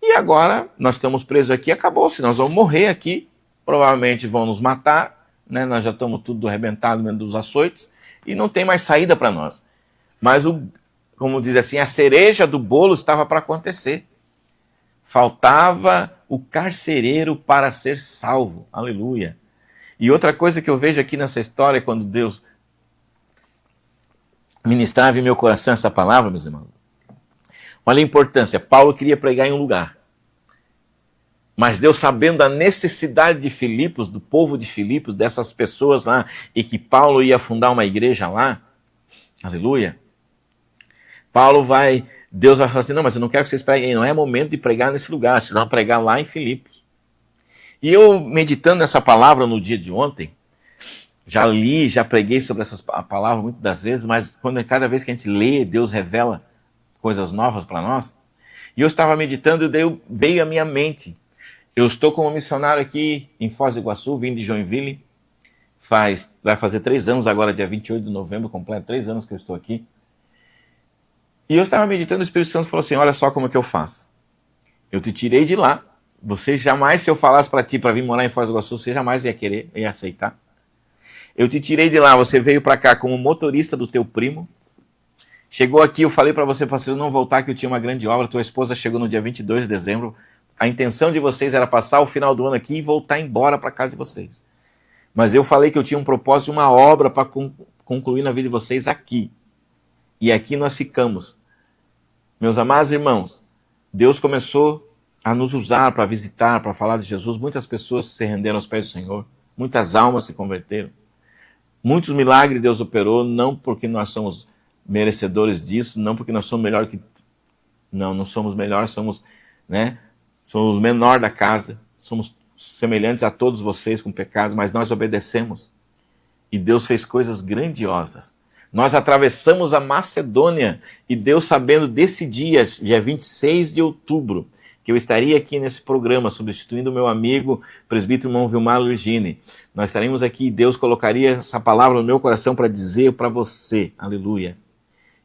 e agora nós estamos presos aqui, acabou-se, nós vamos morrer aqui, provavelmente vão nos matar, né? Nós já estamos tudo arrebentado dentro dos açoites, e não tem mais saída para nós. Mas, como diz assim, a cereja do bolo estava para acontecer. Faltava o carcereiro para ser salvo, aleluia. E outra coisa que eu vejo aqui nessa história, quando Deus ministrava em meu coração essa palavra, meus irmãos, olha a importância, Paulo queria pregar em um lugar. Mas Deus, sabendo da necessidade de Filipos, do povo de Filipos, dessas pessoas lá, e que Paulo ia fundar uma igreja lá, aleluia, Deus vai falar assim, não, mas eu não quero que vocês preguem, não é momento de pregar nesse lugar, vocês vão pregar lá em Filipos. E eu, meditando nessa palavra no dia de ontem, já li, já preguei sobre essas palavras muitas das vezes, mas cada vez que a gente lê, Deus revela coisas novas para nós. E eu estava meditando e veio à minha mente. Eu estou como missionário aqui em Foz do Iguaçu, vim de Joinville, vai fazer 3 anos agora, dia 28 de novembro, completo 3 anos que eu estou aqui. E eu estava meditando, o Espírito Santo falou assim, olha só como é que eu faço. Eu te tirei de lá, você jamais, se eu falasse para ti, para vir morar em Foz do Iguaçu, você jamais ia aceitar. Eu te tirei de lá, você veio para cá como motorista do teu primo. Chegou aqui, eu falei para você não voltar, que eu tinha uma grande obra. Tua esposa chegou no dia 22 de dezembro. A intenção de vocês era passar o final do ano aqui e voltar embora para casa de vocês. Mas eu falei que eu tinha um propósito, uma obra para concluir na vida de vocês aqui. E aqui nós ficamos. Meus amados irmãos, Deus começou a nos usar para visitar, para falar de Jesus. Muitas pessoas se renderam aos pés do Senhor. Muitas almas se converteram. Muitos milagres Deus operou, não porque nós somos merecedores disso, não porque nós somos melhor que... Não somos melhores, somos o menor da casa, somos semelhantes a todos vocês com pecados, mas nós obedecemos. E Deus fez coisas grandiosas. Nós atravessamos a Macedônia, e Deus, sabendo desse dia 26 de outubro, que eu estaria aqui nesse programa, substituindo o meu amigo, presbítero irmão Vilmar Lugini. Nós estaremos aqui e Deus colocaria essa palavra no meu coração para dizer para você, aleluia,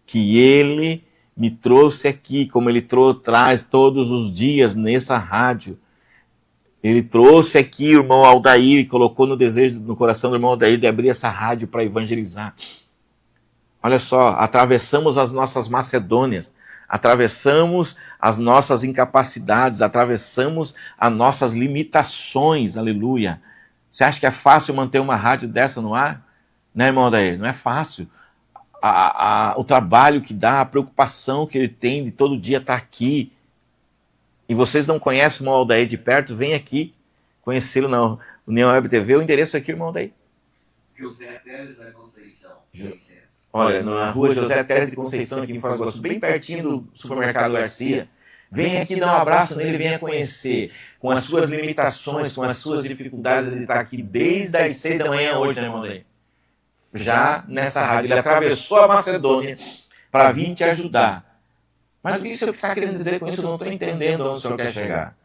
que Ele me trouxe aqui, como Ele traz todos os dias nessa rádio. Ele trouxe aqui o irmão Aldair e colocou no desejo, no coração do irmão Aldair de abrir essa rádio para evangelizar. Olha só, atravessamos as nossas Macedônias, atravessamos as nossas incapacidades, atravessamos as nossas limitações, aleluia. Você acha que é fácil manter uma rádio dessa no ar? Né, irmão Aldair? Não é fácil. O trabalho que dá, a preocupação que ele tem de todo dia estar aqui. E vocês não conhecem o irmão Aldair de perto, vem aqui conhecê-lo na União Web TV. O endereço aqui, irmão Aldair? José Teres da Conceição, 600. Olha, na rua José Teres de Conceição, aqui em Foz do Iguaçu, bem pertinho do supermercado Garcia. Vem aqui dar um abraço nele, venha conhecer, com as suas limitações, com as suas dificuldades. Ele está aqui desde as 6 da manhã hoje, né, irmão Aldair? Já nessa rádio. Ele atravessou a Macedônia para vir te ajudar. Mas o que o senhor está querendo dizer com isso? Eu não estou entendendo onde o senhor quer chegar.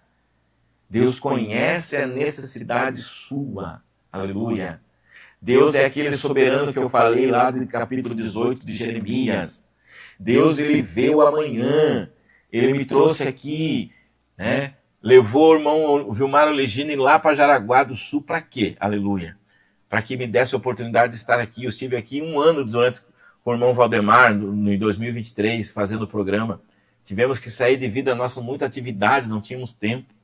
Deus conhece a necessidade sua. Aleluia. Deus é aquele soberano que eu falei lá do capítulo 18 de Jeremias. Deus, ele vê o amanhã. Ele me trouxe aqui, levou o irmão Vilmar Legini lá para Jaraguá do Sul. Para quê? Aleluia. Para que me desse a oportunidade de estar aqui. Eu estive aqui 1 ano com o irmão Valdemar, em 2023, fazendo o programa. Tivemos que sair devido a nossas muitas atividades, não tínhamos tempo.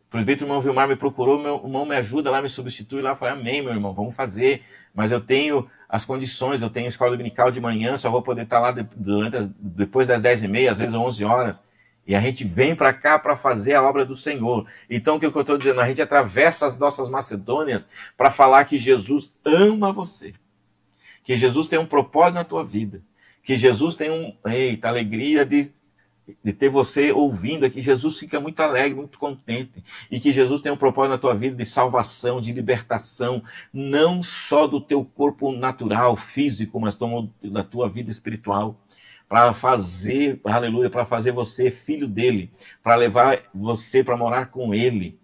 O presbítero irmão Vilmar me procurou, meu irmão me ajuda lá, me substitui lá. Eu falei, amém, meu irmão, vamos fazer. Mas eu tenho as condições, eu tenho escola dominical de manhã, só vou poder estar lá depois das 10h30, às vezes 11 horas. E a gente vem para cá para fazer a obra do Senhor. Então, o que eu estou dizendo? A gente atravessa as nossas Macedônias para falar que Jesus ama você. Que Jesus tem um propósito na tua vida. Que Jesus tem alegria de ter você ouvindo aqui. Jesus fica muito alegre, muito contente. E que Jesus tem um propósito na tua vida de salvação, de libertação, não só do teu corpo natural, físico, mas da tua vida espiritual. Para fazer, aleluia, para fazer você filho dele, para levar você para morar com ele.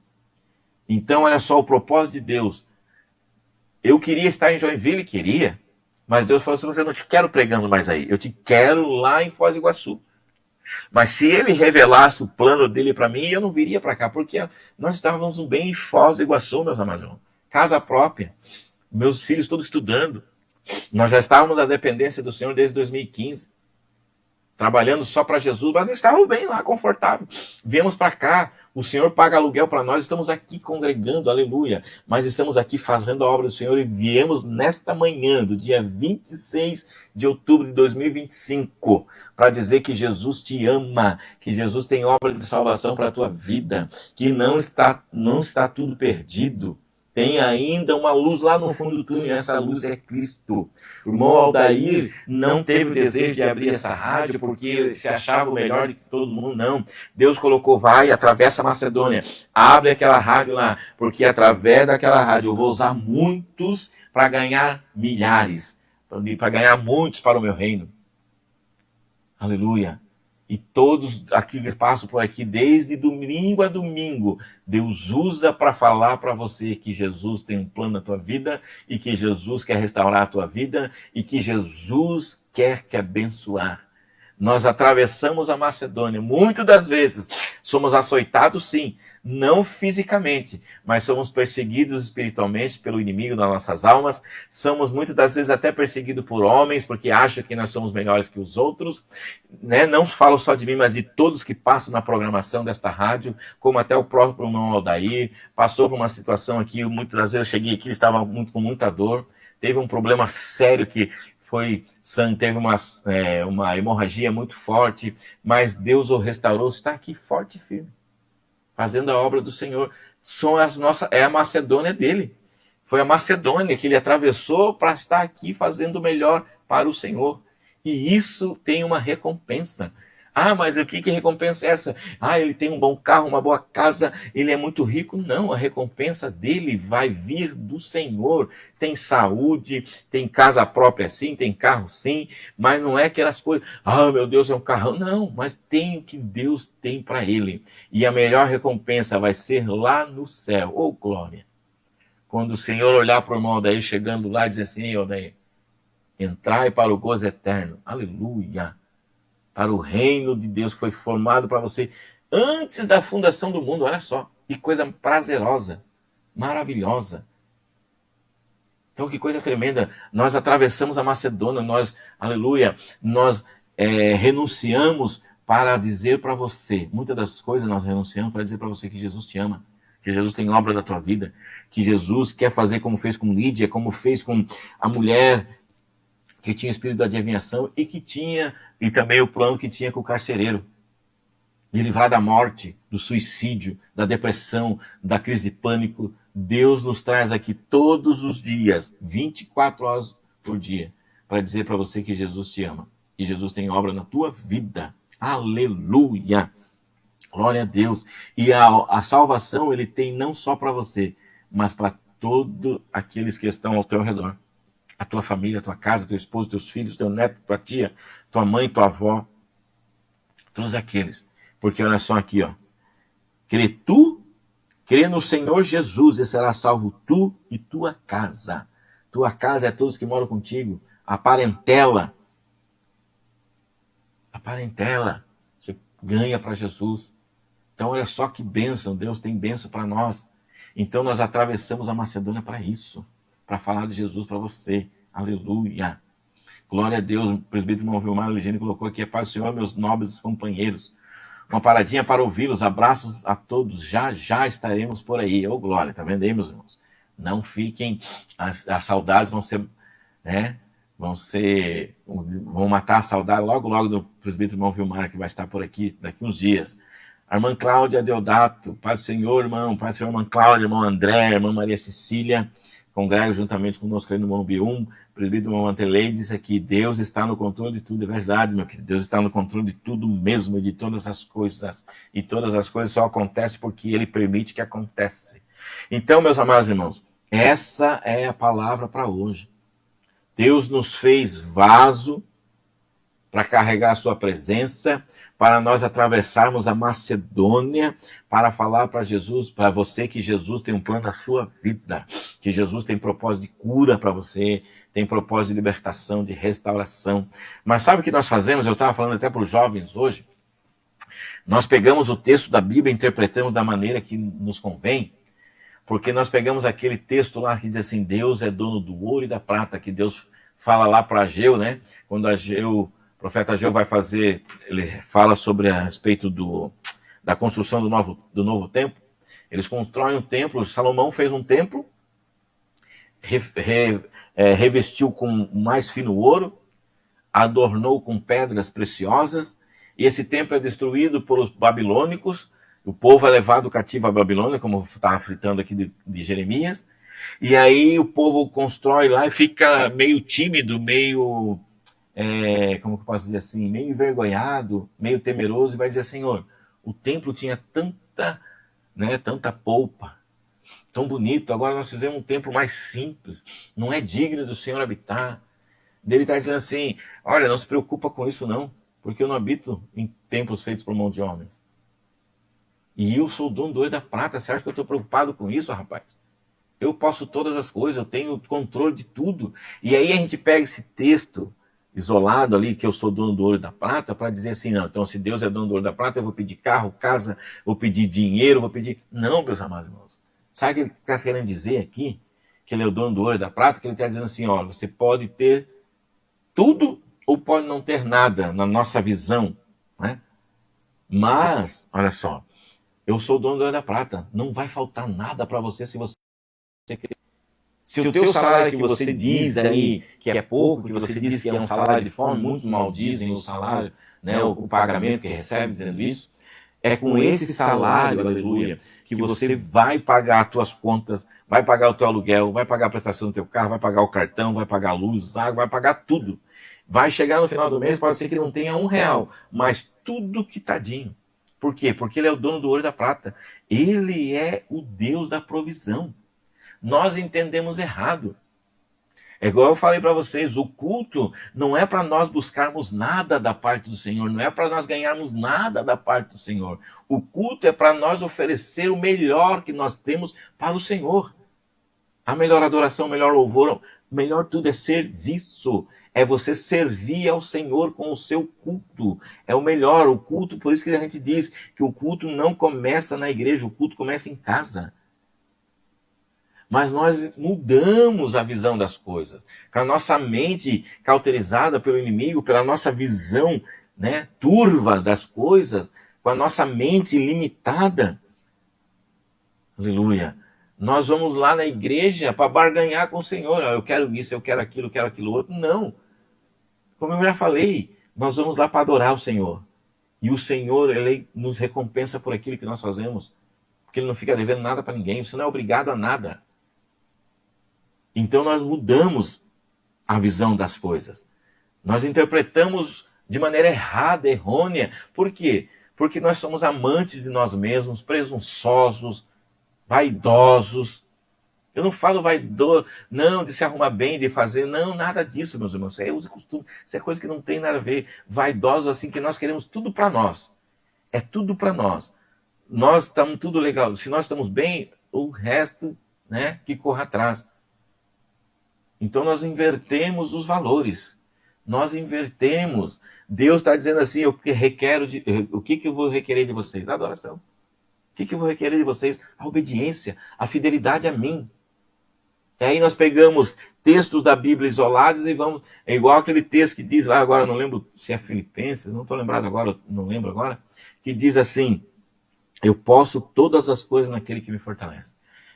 Então, olha só o propósito de Deus. Eu queria estar em Joinville, queria, mas Deus falou assim, eu não te quero pregando mais aí, eu te quero lá em Foz do Iguaçu. Mas se ele revelasse o plano dele para mim, eu não viria para cá, porque nós estávamos bem em Foz do Iguaçu, meus amados irmãos. Casa própria, meus filhos todos estudando. Nós já estávamos na dependência do Senhor desde 2015. trabalhando só para Jesus, mas não estavam bem lá, confortável. Viemos para cá, o Senhor paga aluguel para nós, estamos aqui congregando, aleluia, mas estamos aqui fazendo a obra do Senhor e viemos nesta manhã, do dia 26 de outubro de 2025, para dizer que Jesus te ama, que Jesus tem obra de salvação para a tua vida, que não está tudo perdido. Tem ainda uma luz lá no fundo do túnel, e essa luz é Cristo. O irmão Aldair não teve o desejo de abrir essa rádio porque ele se achava o melhor de todo mundo, não. Deus colocou, vai, atravessa a Macedônia, abre aquela rádio lá, porque através daquela rádio eu vou usar muitos para ganhar milhares, para ganhar muitos para o meu reino. Aleluia. E todos aqui que passam por aqui, desde domingo a domingo, Deus usa para falar para você que Jesus tem um plano na tua vida, e que Jesus quer restaurar a tua vida, e que Jesus quer te abençoar. Nós atravessamos a Macedônia, muitas das vezes somos açoitados sim, não fisicamente, mas somos perseguidos espiritualmente pelo inimigo das nossas almas, somos muitas das vezes até perseguidos por homens, porque acham que nós somos melhores que os outros, né? Não falo só de mim, mas de todos que passam na programação desta rádio, como até o próprio irmão Aldair, passou por uma situação aqui, muitas das vezes eu cheguei aqui, ele estava com muita dor, teve um problema sério que teve uma hemorragia muito forte, mas Deus o restaurou, está aqui forte e firme, fazendo a obra do Senhor. É a Macedônia dele. Foi a Macedônia que ele atravessou para estar aqui fazendo o melhor para o Senhor. E isso tem uma recompensa. Ah, mas o que recompensa é essa? Ah, ele tem um bom carro, uma boa casa, ele é muito rico. Não, a recompensa dele vai vir do Senhor. Tem saúde, tem casa própria sim, tem carro sim, mas não é aquelas coisas, ah, meu Deus, é um carrão. Não, mas tem o que Deus tem para ele. E a melhor recompensa vai ser lá no céu. Oh, glória! Quando o Senhor olhar para o irmão Aldair chegando lá e dizer assim, Aldair, entrai para o gozo eterno. Aleluia! Para o reino de Deus que foi formado para você antes da fundação do mundo, olha só, que coisa prazerosa, maravilhosa. Então que coisa tremenda, nós atravessamos a Macedônia, aleluia, nós renunciamos para dizer para você, muitas das coisas nós renunciamos para dizer para você que Jesus te ama, que Jesus tem obra da tua vida, que Jesus quer fazer como fez com Lídia, como fez com a mulher que tinha o espírito da adivinhação e também o plano que tinha com o carcereiro, de livrar da morte, do suicídio, da depressão, da crise de pânico. Deus nos traz aqui todos os dias, 24 horas por dia, para dizer para você que Jesus te ama, que Jesus tem obra na tua vida. Aleluia! Glória a Deus! E a salvação ele tem não só para você, mas para todos aqueles que estão ao teu redor. A tua família, a tua casa, teu esposo, teus filhos, teu neto, tua tia, tua mãe, tua avó, todos aqueles. Porque olha só aqui, ó. Crê no Senhor Jesus e será salvo tu e tua casa. Tua casa é todos que moram contigo. A parentela. A parentela. Você ganha para Jesus. Então olha só que bênção. Deus tem bênção para nós. Então nós atravessamos a Macedônia para isso. Para falar de Jesus para você. Aleluia. Glória a Deus. O presbítero irmão Vilmar Legene colocou aqui: paz do Senhor, meus nobres companheiros. Uma paradinha para ouvi-los. Abraços a todos. Já estaremos por aí. Ô, glória. Tá vendo aí, meus irmãos? Não fiquem. As saudades vão ser, né? Vão matar a saudade logo do presbítero irmão Vilmar, que vai estar por aqui daqui uns dias. A irmã Cláudia Deodato. Paz do Senhor, irmão. Paz do Senhor, irmã Cláudia, irmão André, irmã Maria Cecília. Congrego juntamente conosco ali no Morumbi 1, o presbítero Mantelei disse aqui: Deus está no controle de tudo. É verdade, meu querido, Deus está no controle de tudo mesmo, de todas as coisas, e todas as coisas só acontecem porque Ele permite que aconteça. Então, meus amados irmãos, essa é a palavra para hoje. Deus nos fez vaso para carregar a sua presença, para nós atravessarmos a Macedônia, para falar para Jesus, para você, que Jesus tem um plano na sua vida, que Jesus tem propósito de cura para você, tem propósito de libertação, de restauração. Mas sabe o que nós fazemos? Eu estava falando até para os jovens hoje. Nós pegamos o texto da Bíblia e interpretamos da maneira que nos convém, porque nós pegamos aquele texto lá que diz assim: Deus é dono do ouro e da prata, que Deus fala lá para Ageu, né? Quando Ageu profeta Ageu vai fazer, ele fala sobre a respeito da construção do novo templo. Eles constroem um templo, Salomão fez um templo, revestiu com mais fino ouro, adornou com pedras preciosas, e esse templo é destruído pelos babilônicos, o povo é levado cativo à Babilônia, como estava fritando aqui de Jeremias, e aí o povo constrói lá e fica meio tímido, meio, como que eu posso dizer assim, meio envergonhado, meio temeroso, e vai dizer, Senhor, o templo tinha tanta polpa, tão bonito, agora nós fizemos um templo mais simples, não é digno do Senhor habitar. Ele está dizendo assim, olha, não se preocupa com isso não, porque eu não habito em templos feitos por mão de homens. E eu sou o dono do ouro e da prata, você acha que eu estou preocupado com isso, rapaz? Eu posso todas as coisas, eu tenho controle de tudo. E aí a gente pega esse texto isolado ali, que eu sou dono do ouro e da prata, para dizer assim, não, então se Deus é dono do ouro e da prata, eu vou pedir carro, casa, vou pedir dinheiro, vou pedir... Não, meus amados irmãos. Sabe o que ele está querendo dizer aqui? Que ele é o dono do ouro e da prata, que ele está dizendo assim, olha, você pode ter tudo ou pode não ter nada na nossa visão, né? Mas, olha só, eu sou o dono do ouro e da prata, não vai faltar nada para você se você querer. Se o teu salário que você diz aí que é pouco, que você diz que é um salário de fome, muitos maldizem o salário, né, o pagamento que recebe dizendo isso, é com esse salário, aleluia, que você vai pagar as tuas contas, vai pagar o teu aluguel, vai pagar a prestação do teu carro, vai pagar o cartão, vai pagar a luz, água, vai pagar tudo. Vai chegar no final do mês, pode ser que não tenha R$1, mas tudo quitadinho. Por quê? Porque ele é o dono do ouro e da prata. Ele é o Deus da provisão. Nós entendemos errado. É igual eu falei para vocês, o culto não é para nós buscarmos nada da parte do Senhor, não é para nós ganharmos nada da parte do Senhor. O culto é para nós oferecer o melhor que nós temos para o Senhor. A melhor adoração, o melhor louvor, o melhor tudo é serviço. É você servir ao Senhor com o seu culto. É o melhor, o culto, por isso que a gente diz que o culto não começa na igreja, o culto começa em casa. Mas nós mudamos a visão das coisas. Com a nossa mente cauterizada pelo inimigo, pela nossa visão, né, turva das coisas, com a nossa mente limitada. Aleluia. Nós vamos lá na igreja para barganhar com o Senhor. Eu quero isso, eu quero aquilo outro. Não. Como eu já falei, nós vamos lá para adorar o Senhor. E o Senhor, Ele nos recompensa por aquilo que nós fazemos. Porque Ele não fica devendo nada para ninguém. Você não é obrigado a nada. Então nós mudamos a visão das coisas. Nós interpretamos de maneira errada, errônea. Por quê? Porque nós somos amantes de nós mesmos, presunçosos, vaidosos. Eu não falo vaidoso, não, de se arrumar bem, de fazer, não, nada disso, meus irmãos. Isso é uso e costume, isso é coisa que não tem nada a ver. Vaidosos assim, que nós queremos tudo para nós. É tudo para nós. Nós estamos tudo legal. Se nós estamos bem, o resto, né, que corra atrás. Então nós invertemos os valores. Nós invertemos. Deus está dizendo assim, o que eu vou requerer de vocês? A adoração. O que eu vou requerer de vocês? A obediência, a fidelidade a mim. E aí nós pegamos textos da Bíblia isolados e vamos... É igual aquele texto que diz lá, agora não lembro se é Filipenses, não estou lembrado agora, não lembro agora, que diz assim, eu posso todas as coisas naquele que me fortalece.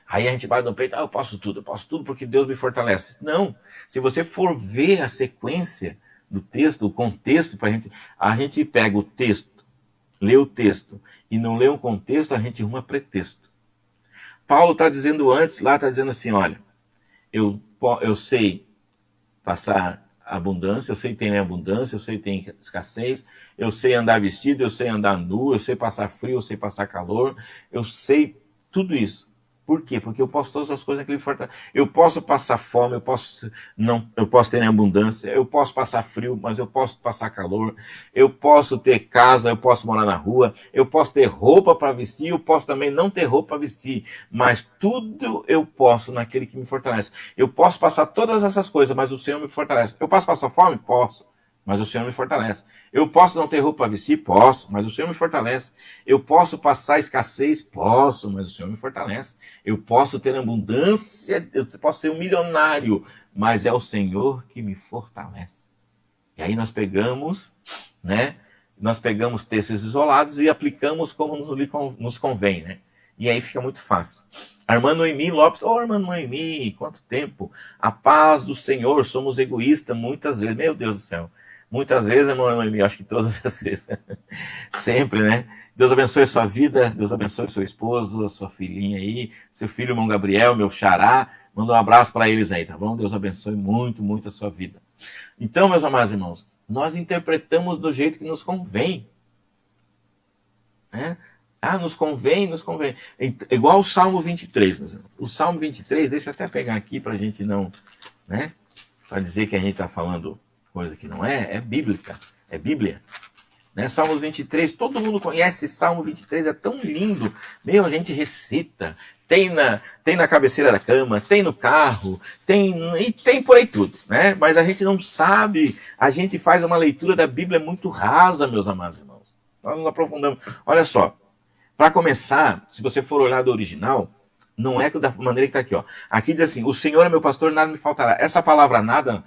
Aí a gente bate no peito, eu posso tudo porque Deus me fortalece. Não, se você for ver a sequência do texto, o contexto, a gente pega o texto, lê o texto e não lê o contexto, a gente arruma pretexto. Paulo está dizendo antes, lá está dizendo assim, olha, eu sei passar abundância, eu sei ter abundância, eu sei ter escassez, eu sei andar vestido, eu sei andar nu, eu sei passar frio, eu sei passar calor, eu sei tudo isso. Por quê? Porque eu posso todas as coisas naquele fortalece. Eu posso passar fome, eu posso ter abundância, eu posso passar frio, mas eu posso passar calor, eu posso ter casa, eu posso morar na rua, eu posso ter roupa para vestir, eu posso também não ter roupa para vestir, mas tudo eu posso naquele que me fortalece. Eu posso passar todas essas coisas, mas o Senhor me fortalece. Eu posso passar fome? Posso. Mas o Senhor me fortalece. Eu posso não ter roupa para vestir? Posso, mas o Senhor me fortalece. Eu posso passar escassez? Posso, mas o Senhor me fortalece. Eu posso ter abundância, eu posso ser um milionário, mas é o Senhor que me fortalece. E aí nós pegamos, né? Nós pegamos textos isolados e aplicamos como nos convém, né? E aí fica muito fácil. A irmã Noemi Lopes, irmã Noemi, quanto tempo? A paz do Senhor, somos egoístas muitas vezes. Meu Deus do céu. Muitas vezes, irmã Noemi, acho que todas as vezes. Sempre, né? Deus abençoe a sua vida, Deus abençoe seu esposo, a sua filhinha aí, seu filho, irmão Gabriel, meu xará. Manda um abraço para eles aí, tá bom? Deus abençoe muito, muito a sua vida. Então, meus amados irmãos, nós interpretamos do jeito que nos convém. Né? Nos convém, nos convém. Igual o Salmo 23, meus irmãos. O Salmo 23, deixa eu até pegar aqui para a gente não, né? Para dizer que a gente está falando coisa que não é bíblica, é Bíblia. Né? Salmos 23, todo mundo conhece Salmo 23, é tão lindo. Meu, a gente recita. Tem na cabeceira da cama, tem no carro, tem por aí tudo, né? Mas a gente não sabe, a gente faz uma leitura da Bíblia muito rasa, meus amados irmãos. Nós nos aprofundamos. Olha só, para começar, se você for olhar do original, não é da maneira que está aqui, ó. Aqui diz assim, o Senhor é meu pastor, nada me faltará. Essa palavra nada,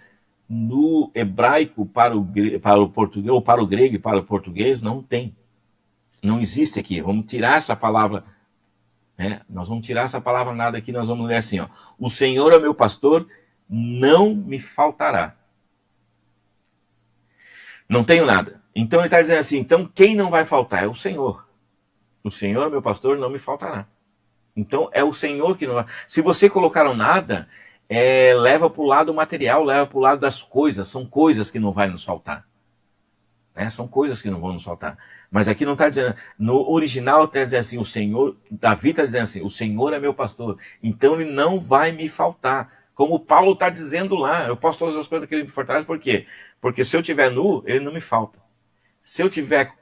no hebraico para o português, ou para o grego e para o português, não tem. Não existe aqui. Vamos tirar essa palavra. Nós vamos tirar essa palavra nada aqui, nós vamos ler assim, ó. O Senhor é meu pastor, não me faltará. Não tenho nada. Então ele está dizendo assim, então quem não vai faltar? É o Senhor. O Senhor é meu pastor, não me faltará. Então é o Senhor que não vai. Se você colocar um nada, leva para o lado material, leva para o lado das coisas. São coisas que não vai nos faltar. São coisas que não vão nos faltar. Mas aqui não está dizendo, no original está dizendo assim, o Senhor, Davi está dizendo assim, o Senhor é meu pastor, então ele não vai me faltar. Como Paulo está dizendo lá, eu posso todas as coisas que ele me fortalece, por quê? Porque se eu estiver nu, ele não me falta. Se eu estiver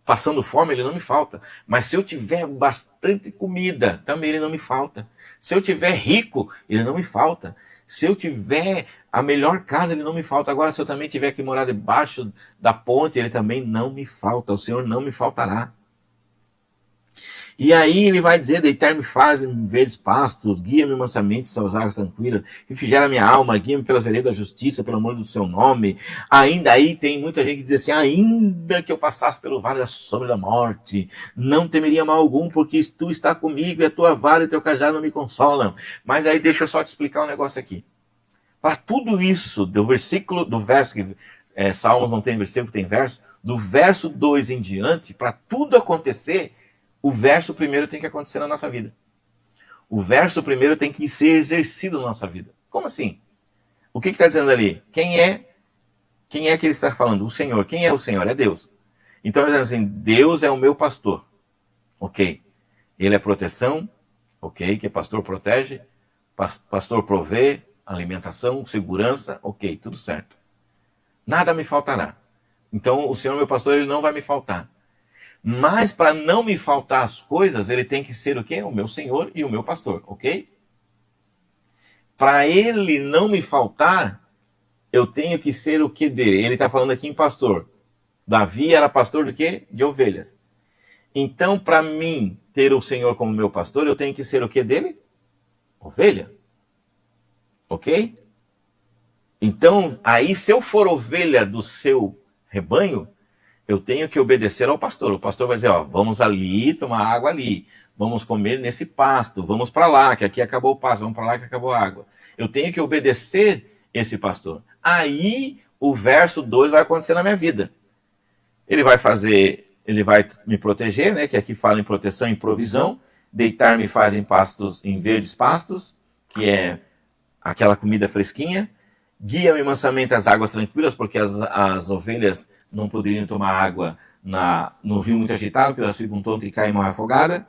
passando fome, ele não me falta. Mas se eu tiver bastante comida, também ele não me falta. Se eu tiver rico, ele não me falta. Se eu tiver a melhor casa, ele não me falta. Agora, se eu também tiver que morar debaixo da ponte, ele também não me falta. O Senhor não me faltará. E aí ele vai dizer, deitar-me faz em verdes pastos, guia-me mansamente suas águas tranquilas, refrigera minha alma, guia-me pelas veredas da justiça, pelo amor do seu nome. Ainda aí tem muita gente que diz assim, ainda que eu passasse pelo vale da sombra da morte, não temeria mal algum, porque tu está comigo e a tua vara e teu cajado me consolam. Mas aí deixa eu só te explicar um negócio aqui. Para tudo isso, do verso, que Salmos não tem versículo, tem verso, do verso 2 em diante, para tudo acontecer, o verso primeiro tem que acontecer na nossa vida. O verso primeiro tem que ser exercido na nossa vida. Como assim? O que está dizendo ali? Quem é que ele está falando? O Senhor. Quem é o Senhor? É Deus. Então ele está dizendo assim, Deus é o meu pastor. Ok. Ele é proteção. Ok, que pastor protege. Pastor provê, alimentação, segurança. Ok, tudo certo. Nada me faltará. Então o Senhor, meu pastor, ele não vai me faltar. Mas para não me faltar as coisas, ele tem que ser o quê? O meu Senhor e o meu pastor, ok? Para ele não me faltar, eu tenho que ser o que dele? Ele está falando aqui em pastor. Davi era pastor de quê? De ovelhas. Então, para mim ter o Senhor como meu pastor, eu tenho que ser o que dele? Ovelha. Ok? Então, aí se eu for ovelha do seu rebanho, eu tenho que obedecer ao pastor. O pastor vai dizer, vamos ali, tomar água ali. Vamos comer nesse pasto. Vamos para lá, que aqui acabou o pasto. Vamos para lá, que acabou a água. Eu tenho que obedecer esse pastor. Aí, o verso 2 vai acontecer na minha vida. Ele vai me proteger, né? Que aqui fala em proteção e provisão. Deitar-me faz em verdes pastos, que é aquela comida fresquinha. Guia-me mansamente às águas tranquilas, porque as ovelhas não poderiam tomar água no rio muito agitado, porque elas ficam tontas e caem e morrem afogadas.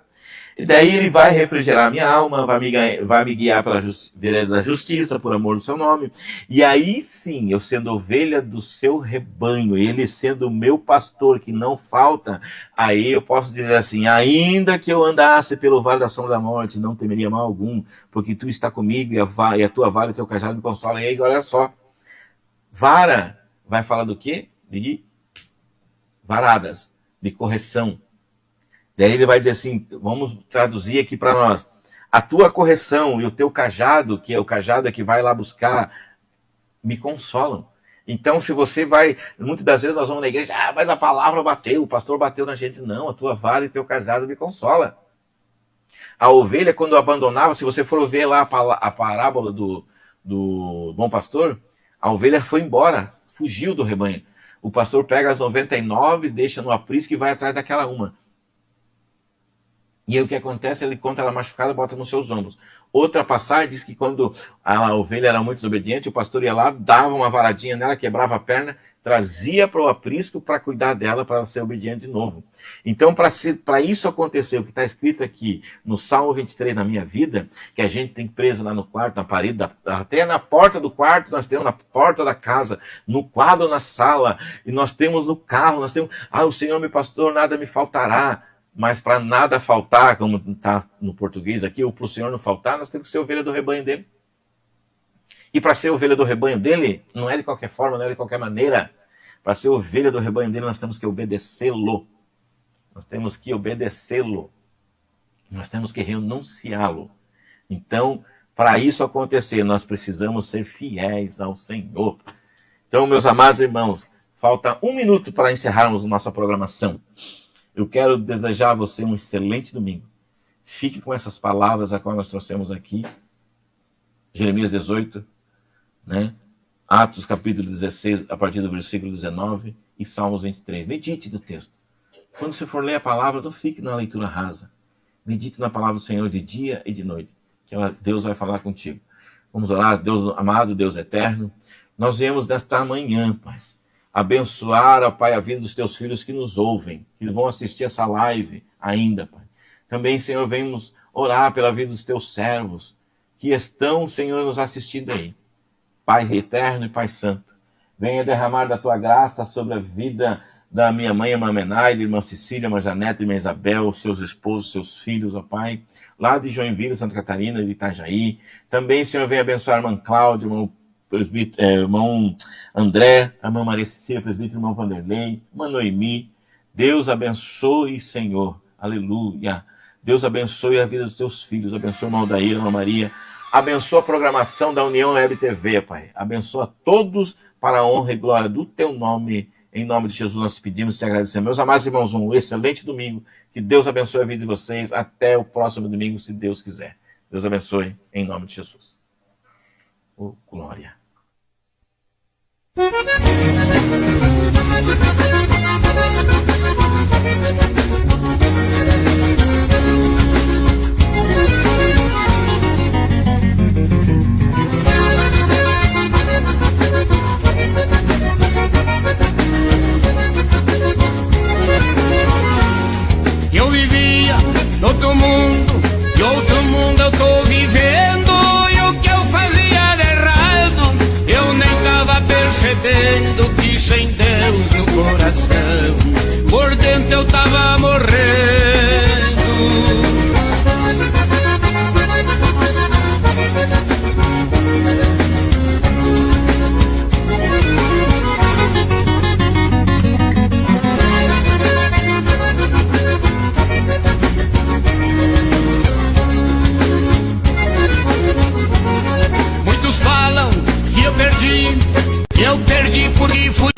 E daí ele vai refrigerar minha alma, vai me guiar pela vereda da justiça, por amor do seu nome. E aí sim, eu sendo ovelha do seu rebanho, ele sendo o meu pastor que não falta, aí eu posso dizer assim, ainda que eu andasse pelo vale da sombra da morte, não temeria mal algum, porque tu está comigo e a tua vara e o teu cajado me consolam. E aí, olha só, vara vai falar do quê? De varadas, de correção. Daí ele vai dizer assim, vamos traduzir aqui para nós, a tua correção e o teu cajado, que é o cajado que vai lá buscar, me consolam. Então, se você vai, muitas das vezes nós vamos na igreja, mas a palavra bateu, o pastor bateu na gente. Não, a tua vara e teu cajado me consola. A ovelha, quando abandonava, se você for ver lá a parábola do bom pastor, a ovelha foi embora, fugiu do rebanho. O pastor pega as 99, deixa no aprisco e vai atrás daquela uma. E aí o que acontece? Ele conta ela machucada, bota nos seus ombros. Outra passagem diz que quando a ovelha era muito desobediente, o pastor ia lá, dava uma varadinha nela, quebrava a perna, trazia para o aprisco para cuidar dela, para ela ser obediente de novo. Então, para isso acontecer, o que está escrito aqui no Salmo 23 na minha vida, que a gente tem preso lá no quarto, na parede, até na porta do quarto, nós temos na porta da casa, no quadro na sala, e nós temos no carro, nós temos, o Senhor me pastor, nada me faltará. Mas para nada faltar, como está no português aqui, ou para o Senhor não faltar, nós temos que ser ovelha do rebanho dele. E para ser ovelha do rebanho dele, não é de qualquer forma, não é de qualquer maneira. Para ser ovelha do rebanho dele, nós temos que obedecê-lo. Nós temos que obedecê-lo. Nós temos que renunciá-lo. Então, para isso acontecer, nós precisamos ser fiéis ao Senhor. Então, meus amados irmãos, falta 1 minuto para encerrarmos nossa programação. Eu quero desejar a você um excelente domingo. Fique com essas palavras a qual nós trouxemos aqui. Jeremias 18, né? Atos capítulo 16, a partir do versículo 19, e Salmos 23. Medite no texto. Quando você for ler a palavra, não fique na leitura rasa. Medite na palavra do Senhor de dia e de noite, que Deus vai falar contigo. Vamos orar. Deus amado, Deus eterno, nós viemos nesta manhã, Pai, abençoar, ó Pai, a vida dos teus filhos que nos ouvem, que vão assistir essa live ainda, Pai. Também, Senhor, venhamos orar pela vida dos teus servos, que estão, Senhor, nos assistindo aí. Pai eterno e Pai santo, venha derramar da tua graça sobre a vida da minha mãe, irmã Menaide, irmã Cecília, irmã Janete, irmã Isabel, seus esposos, seus filhos, ó Pai, lá de Joinville, Santa Catarina, de Itajaí. Também, Senhor, venha abençoar a irmã Cláudia, irmão André, a irmã Maria Cecília, presbítero, irmão Vanderlei, irmã Noemi. Deus abençoe, Senhor, aleluia. Deus abençoe a vida dos teus filhos, abençoe o irmão Daíra, a irmã Maria, abençoa a programação da União Web TV, Pai, abençoa todos para a honra e glória do teu nome. Em nome de Jesus nós te pedimos e te agradecemos. Meus amados irmãos, um excelente domingo, que Deus abençoe a vida de vocês, até o próximo domingo, se Deus quiser. Deus abençoe, em nome de Jesus. Oh, glória. Eu vivia noutro mundo, e outro mundo eu tô vivendo, e o que eu fazia de errado, eu nem tava percebendo, que sem Deus no coração, por dentro eu tava morrendo. Muitos falam que eu perdi porque fui